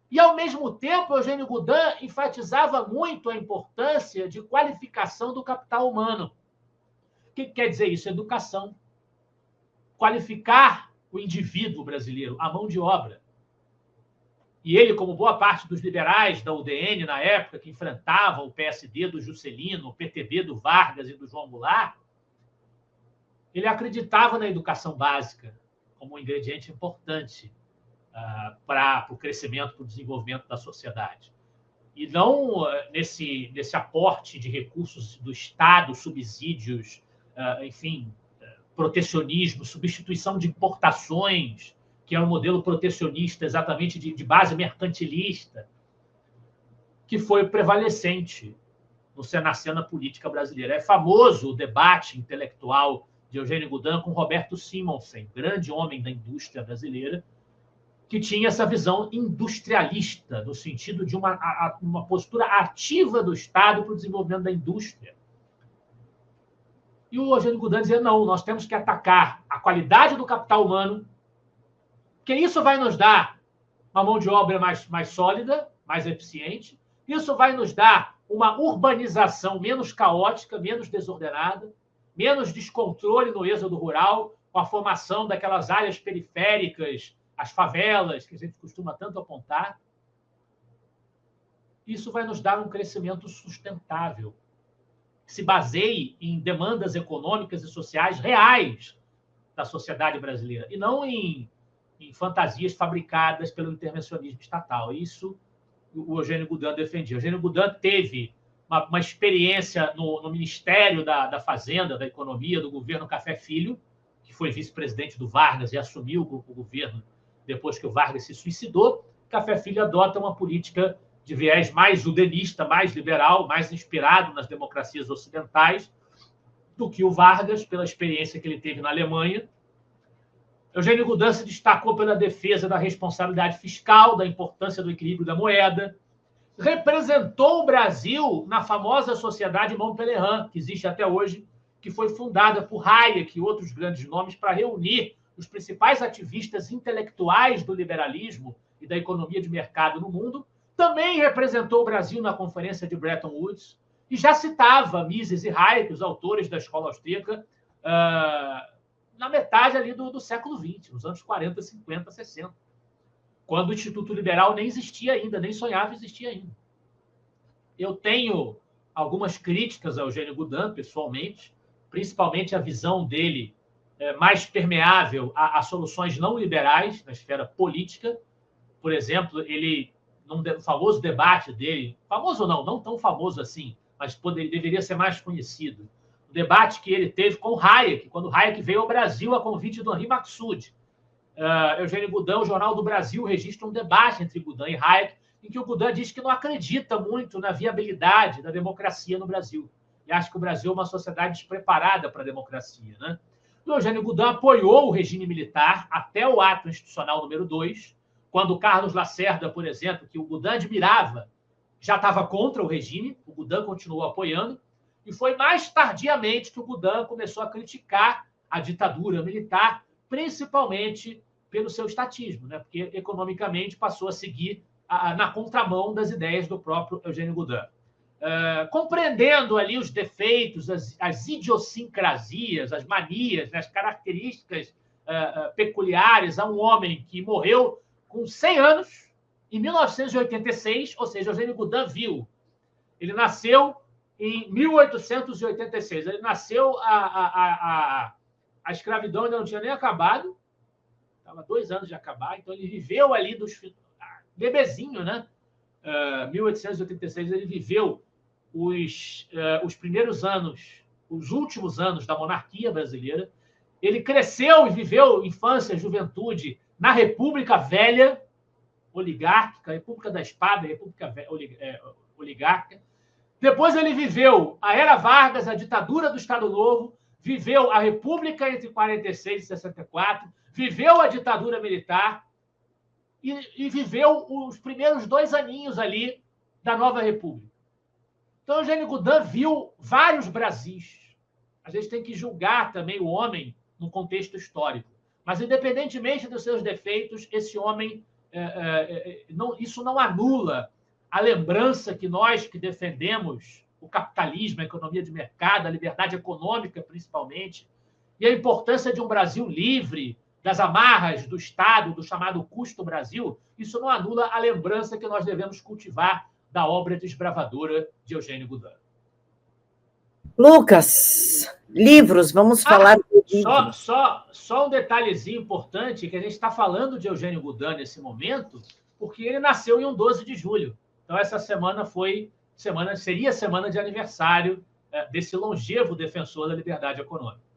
E, ao mesmo tempo, Eugênio Goudin enfatizava muito a importância de qualificação do capital humano. O que quer dizer isso? Educação. Qualificar o indivíduo brasileiro, a mão de obra. E ele, como boa parte dos liberais da UDN na época, que enfrentavam o PSD do Juscelino, o PTB do Vargas e do João Goulart, ele acreditava na educação básica como um ingrediente importante para o crescimento, para o desenvolvimento da sociedade. E não nesse aporte de recursos do Estado, subsídios, enfim, protecionismo, substituição de importações, que é um modelo protecionista exatamente de base mercantilista, que foi prevalecente na cena política brasileira. É famoso o debate intelectual de Eugênio Goudin com Roberto Simonsen, grande homem da indústria brasileira, que tinha essa visão industrialista, no sentido de uma postura ativa do Estado para o desenvolvimento da indústria. E o Eugênio Goudin dizia, não, nós temos que atacar a qualidade do capital humano, porque isso vai nos dar uma mão de obra mais sólida, mais eficiente, isso vai nos dar uma urbanização menos caótica, menos desordenada, menos descontrole no êxodo rural, com a formação daquelas áreas periféricas, as favelas, que a gente costuma tanto apontar. Isso vai nos dar um crescimento sustentável, que se baseie em demandas econômicas e sociais reais da sociedade brasileira, e não em fantasias fabricadas pelo intervencionismo estatal. Isso o Eugênio Goudin defendia. O Eugênio Goudin teve uma experiência no Ministério da Fazenda, da Economia, do governo Café Filho, que foi vice-presidente do Vargas e assumiu o governo depois que o Vargas se suicidou. Café Filho adota uma política de viés mais judenista, mais liberal, mais inspirado nas democracias ocidentais do que o Vargas, pela experiência que ele teve na Alemanha. Eugênio Goudin se destacou pela defesa da responsabilidade fiscal, da importância do equilíbrio da moeda, representou o Brasil na famosa Sociedade Mont-Pelerin, que existe até hoje, que foi fundada por Hayek e outros grandes nomes para reunir os principais ativistas intelectuais do liberalismo e da economia de mercado no mundo. Também representou o Brasil na Conferência de Bretton Woods e já citava Mises e Hayek, os autores da escola austríaca, na metade ali do século XX, nos anos 40, 50, 60, quando o Instituto Liberal nem existia ainda, nem sonhava existir ainda. Eu tenho algumas críticas ao Eugênio Goudin, pessoalmente, principalmente a visão dele mais permeável a soluções não liberais na esfera política. Por exemplo, ele, num famoso debate dele, famoso ou não, não tão famoso assim, mas deveria ser mais conhecido, o debate que ele teve com Hayek, quando Hayek veio ao Brasil a convite do Henri Maxud. Eugênio Goudin, o Jornal do Brasil, registra um debate entre Goudin e Hayek, em que o Goudin diz que não acredita muito na viabilidade da democracia no Brasil. E acha que o Brasil é uma sociedade despreparada para a democracia, né? O Eugênio Goudin apoiou o regime militar até o ato institucional número 2, quando Carlos Lacerda, por exemplo, que o Goudin admirava, já estava contra o regime, o Goudin continuou apoiando, e foi mais tardiamente que o Goudin começou a criticar a ditadura militar, principalmente pelo seu estatismo, né? Porque economicamente passou a seguir na contramão das ideias do próprio Eugênio Goudin. Compreendendo ali os defeitos, as idiosincrasias, as manias, né, as características peculiares a um homem que morreu com 100 anos, em 1986, ou seja, Eugênio Goudin viu. Ele nasceu em 1886. Ele nasceu, a escravidão ainda não tinha nem acabado, estava 2 anos de acabar, então ele viveu ali bebezinho, né? 1886, ele viveu os primeiros anos, os últimos anos da monarquia brasileira. Ele cresceu e viveu infância, juventude na República Velha, oligárquica, República da Espada, República oligárquica. Depois ele viveu a Era Vargas, a ditadura do Estado Novo, viveu a República entre 46 e 64, viveu a ditadura militar e viveu os primeiros 2 aninhos ali da Nova República. Então, Eugênio Goudin viu vários Brasis. A gente tem que julgar também o homem no contexto histórico. Mas, independentemente dos seus defeitos, esse homem, isso não anula a lembrança que nós que defendemos o capitalismo, a economia de mercado, a liberdade econômica, principalmente, e a importância de um Brasil livre das amarras do Estado, do chamado custo Brasil, isso não anula a lembrança que nós devemos cultivar da obra desbravadora de Eugênio Goudin. Lucas, livros, vamos falar de livros. Só um detalhezinho importante, que a gente está falando de Eugênio Goudin nesse momento, porque ele nasceu em um 12 de julho. Então, essa semana seria semana de aniversário desse longevo defensor da liberdade econômica.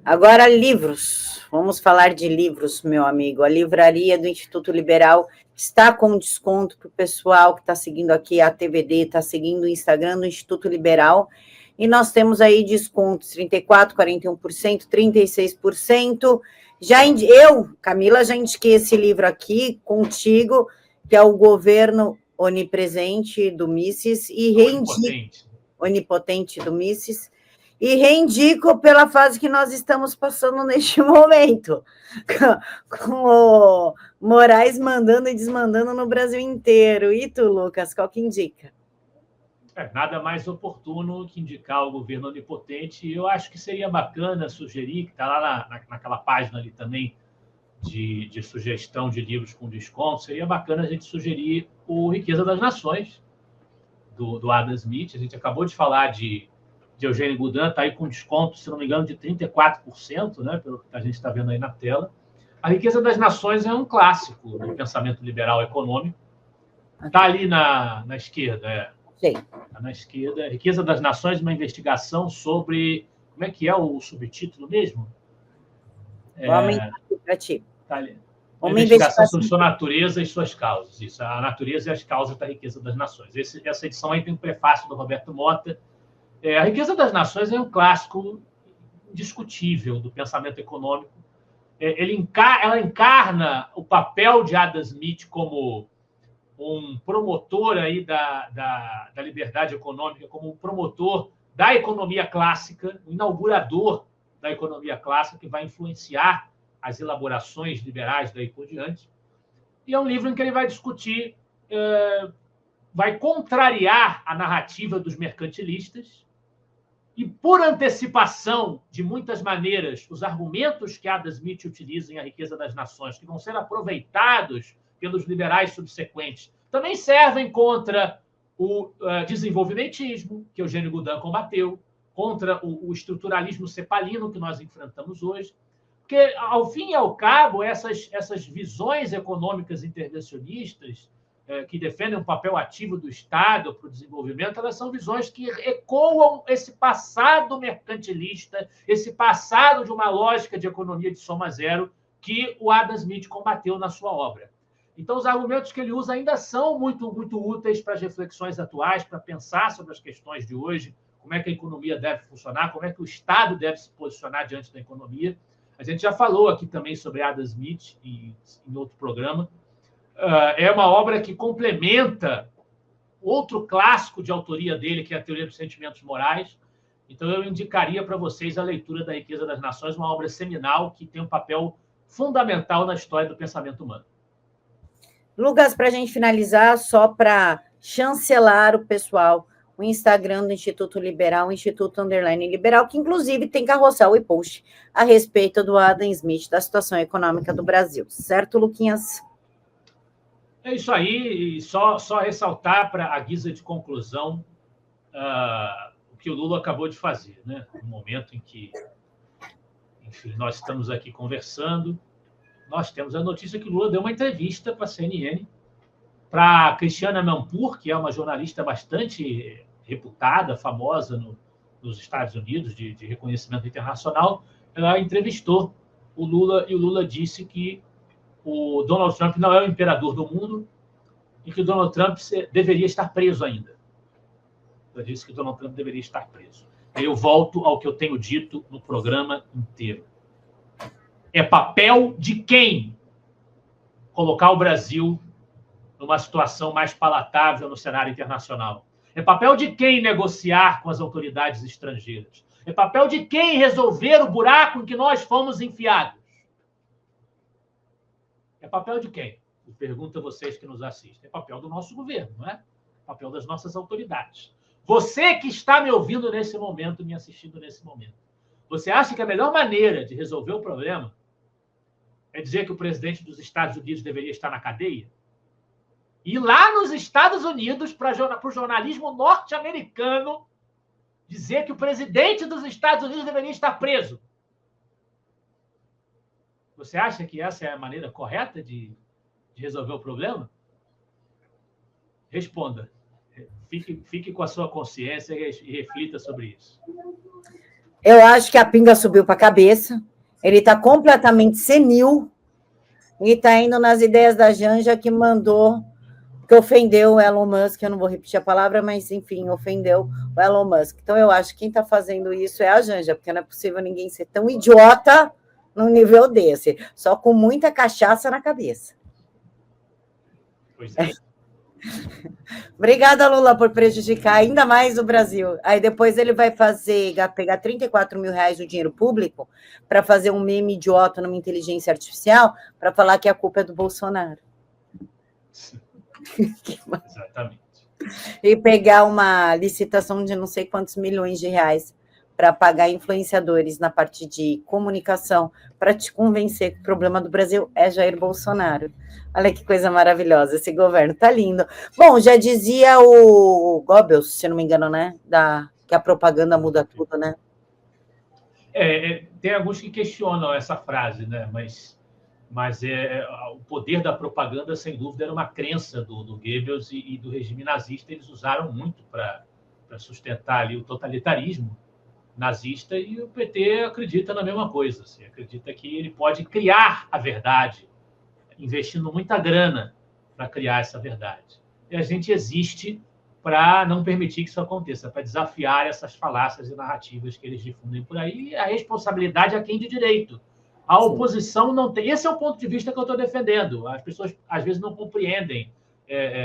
Agora, livros. Vamos falar de livros, meu amigo. A livraria do Instituto Liberal está com desconto para o pessoal que está seguindo aqui a TVD, está seguindo o Instagram do Instituto Liberal. E nós temos aí descontos 34%, 41%, 36%. Camila, já indiquei esse livro aqui contigo, que é o Governo Onipresente do Mises, e Onipotente do Mises. E reindico pela fase que nós estamos passando neste momento, com o Moraes mandando e desmandando no Brasil inteiro. E tu, Lucas, qual que indica? Nada mais oportuno que indicar o Governo Onipotente. Eu acho que seria bacana sugerir, que está lá naquela página ali também de sugestão de livros com desconto, seria bacana a gente sugerir o Riqueza das Nações, do Adam Smith. A gente acabou de falar de Eugênio Goudin, está aí com desconto, se não me engano, de 34%, né, pelo que a gente está vendo aí na tela. A Riqueza das Nações é um clássico do pensamento liberal econômico. Está ali na esquerda. Sim. Tá na esquerda. Riqueza das Nações, uma investigação sobre... Como é que é o subtítulo mesmo? Homem para ti. Está ali. Uma investigação sobre sua natureza e suas causas. Isso, a natureza e as causas da riqueza das nações. Essa edição aí tem um prefácio do Roberto Mota. A Riqueza das Nações é um clássico indiscutível do pensamento econômico. Ela encarna o papel de Adam Smith como um promotor aí da liberdade econômica, como um promotor da economia clássica, um inaugurador da economia clássica, que vai influenciar as elaborações liberais daí por diante. E é um livro em que ele vai discutir, vai contrariar a narrativa dos mercantilistas e, por antecipação, de muitas maneiras, os argumentos que Adam Smith utiliza em A Riqueza das Nações, que vão ser aproveitados pelos liberais subsequentes, também servem contra o desenvolvimentismo, que Eugênio Goudin combateu, contra o estruturalismo cepalino que nós enfrentamos hoje. Porque, ao fim e ao cabo, essas visões econômicas intervencionistas que defendem um papel ativo do Estado para o desenvolvimento, elas são visões que ecoam esse passado mercantilista, esse passado de uma lógica de economia de soma zero que o Adam Smith combateu na sua obra. Então, os argumentos que ele usa ainda são muito, muito úteis para as reflexões atuais, para pensar sobre as questões de hoje, como é que a economia deve funcionar, como é que o Estado deve se posicionar diante da economia. A gente já falou aqui também sobre Adam Smith em outro programa. É uma obra que complementa outro clássico de autoria dele, que é a Teoria dos Sentimentos Morais. Então, eu indicaria para vocês a leitura da Riqueza das Nações, uma obra seminal que tem um papel fundamental na história do pensamento humano. Lucas, para a gente finalizar, só para chancelar o pessoal, o Instagram do Instituto Liberal, Instituto _Liberal, que inclusive tem carrossel e post a respeito do Adam Smith, da situação econômica do Brasil. Certo, Luquinhas? É isso aí, e só ressaltar para a guisa de conclusão o que o Lula acabou de fazer, né? No momento em que, enfim, nós estamos aqui conversando, nós temos a notícia que o Lula deu uma entrevista para a CNN, para a Cristiana Manpour, que é uma jornalista bastante reputada, famosa nos Estados Unidos, de reconhecimento internacional. Ela entrevistou o Lula, e o Lula disse que o Donald Trump não é o imperador do mundo e que o Donald Trump deveria estar preso ainda. Ela disse que o Donald Trump deveria estar preso. Eu volto ao que eu tenho dito no programa inteiro. É papel de quem colocar o Brasil numa situação mais palatável no cenário internacional? É papel de quem negociar com as autoridades estrangeiras? É papel de quem resolver o buraco em que nós fomos enfiados? É papel de quem? Eu pergunto a vocês que nos assistem. É papel do nosso governo, não é? É papel das nossas autoridades. Você que está me ouvindo nesse momento, me assistindo nesse momento, você acha que a melhor maneira de resolver o problema é dizer que o presidente dos Estados Unidos deveria estar na cadeia? E lá nos Estados Unidos, para o jornalismo norte-americano, dizer que o presidente dos Estados Unidos deveria estar preso? Você acha que essa é a maneira correta de resolver o problema? Responda. Fique com a sua consciência e reflita sobre isso. Eu acho que a pinga subiu para a cabeça. Ele está completamente senil e está indo nas ideias da Janja, que mandou, que ofendeu o Elon Musk. Eu não vou repetir a palavra, mas, enfim, ofendeu o Elon Musk. Então, eu acho que quem está fazendo isso é a Janja, porque não é possível ninguém ser tão idiota num nível desse, só com muita cachaça na cabeça. Pois é. Obrigada, Lula, por prejudicar ainda mais o Brasil. Aí depois ele vai pegar 34 mil reais do dinheiro público para fazer um meme idiota numa inteligência artificial para falar que a culpa é do Bolsonaro. Exatamente. E pegar uma licitação de não sei quantos milhões de reais para pagar influenciadores na parte de comunicação para te convencer que o problema do Brasil é Jair Bolsonaro. Olha que coisa maravilhosa, esse governo tá lindo. Bom, já dizia o Goebbels, se não me engano, né? Que a propaganda muda tudo, né? Tem alguns que questionam essa frase, né? Mas o poder da propaganda, sem dúvida, era uma crença do Goebbels e do regime nazista. Eles usaram muito para sustentar ali o totalitarismo nazista, e o PT acredita na mesma coisa. Assim, acredita que ele pode criar a verdade, investindo muita grana para criar essa verdade. E a gente existe para não permitir que isso aconteça, para desafiar essas falácias e narrativas que eles difundem por aí. E a responsabilidade é quem de direito. A oposição não tem... Esse é o ponto de vista que eu estou defendendo. As pessoas, às vezes, não compreendem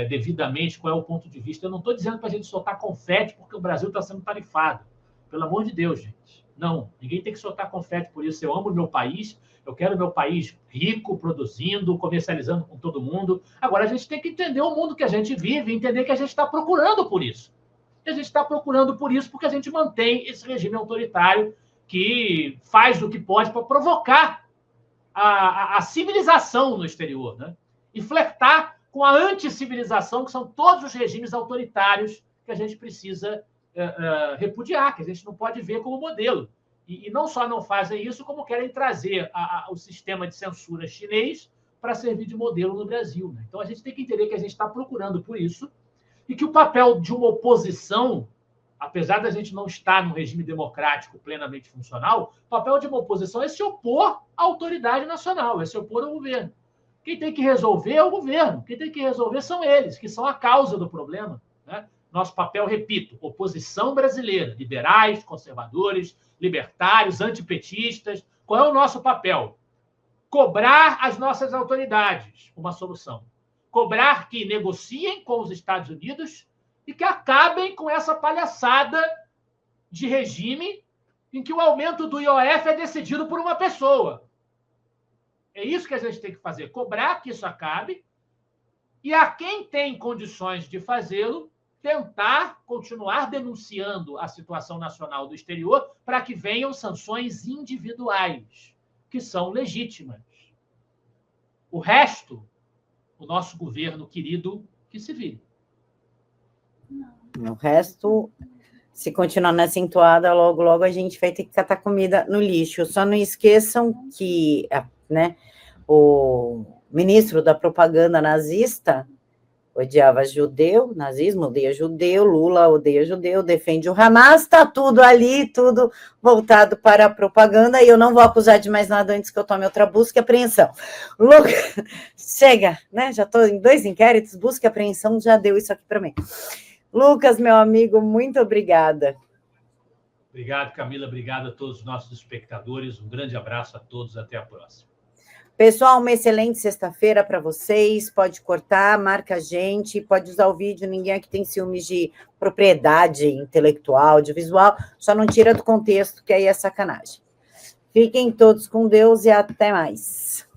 devidamente qual é o ponto de vista. Eu não estou dizendo para a gente soltar confete porque o Brasil está sendo tarifado. Pelo amor de Deus, gente. Não, ninguém tem que soltar confete por isso. Eu amo o meu país, eu quero o meu país rico, produzindo, comercializando com todo mundo. Agora, a gente tem que entender o mundo que a gente vive, entender que a gente está procurando por isso. E a gente está procurando por isso porque a gente mantém esse regime autoritário que faz o que pode para provocar a civilização no exterior, né? E flertar com a anticivilização, que são todos os regimes autoritários que a gente precisa repudiar, que a gente não pode ver como modelo. E não só não fazem isso, como querem trazer o sistema de censura chinês para servir de modelo no Brasil, né? Então, a gente tem que entender que a gente está procurando por isso e que o papel de uma oposição, apesar da gente não estar num regime democrático plenamente funcional, o papel de uma oposição é se opor à autoridade nacional, é se opor ao governo. Quem tem que resolver é o governo, quem tem que resolver são eles, que são a causa do problema, né? Nosso papel, repito, oposição brasileira, liberais, conservadores, libertários, antipetistas. Qual é o nosso papel? Cobrar as nossas autoridades uma solução. Cobrar que negociem com os Estados Unidos e que acabem com essa palhaçada de regime em que o aumento do IOF é decidido por uma pessoa. É isso que a gente tem que fazer, cobrar que isso acabe e a quem tem condições de fazê-lo, tentar continuar denunciando a situação nacional do exterior para que venham sanções individuais, que são legítimas. O resto, o nosso governo querido, que se vire. O resto, se continuar nessa entoada, logo, logo a gente vai ter que catar comida no lixo. Só não esqueçam que, né, o ministro da propaganda nazista odiava judeu, nazismo odeia judeu, Lula odeia judeu, defende o Hamas, está tudo ali, tudo voltado para a propaganda, e eu não vou acusar de mais nada antes que eu tome outra busca e apreensão. Lucas, chega, né? Já estou em 2 inquéritos, busca e apreensão, já deu isso aqui para mim. Lucas, meu amigo, muito obrigada. Obrigado, Camila, obrigado a todos os nossos espectadores, um grande abraço a todos, até a próxima. Pessoal, uma excelente sexta-feira para vocês. Pode cortar, marca a gente, pode usar o vídeo. Ninguém aqui tem ciúmes de propriedade intelectual, audiovisual. Só não tira do contexto, que aí é sacanagem. Fiquem todos com Deus e até mais.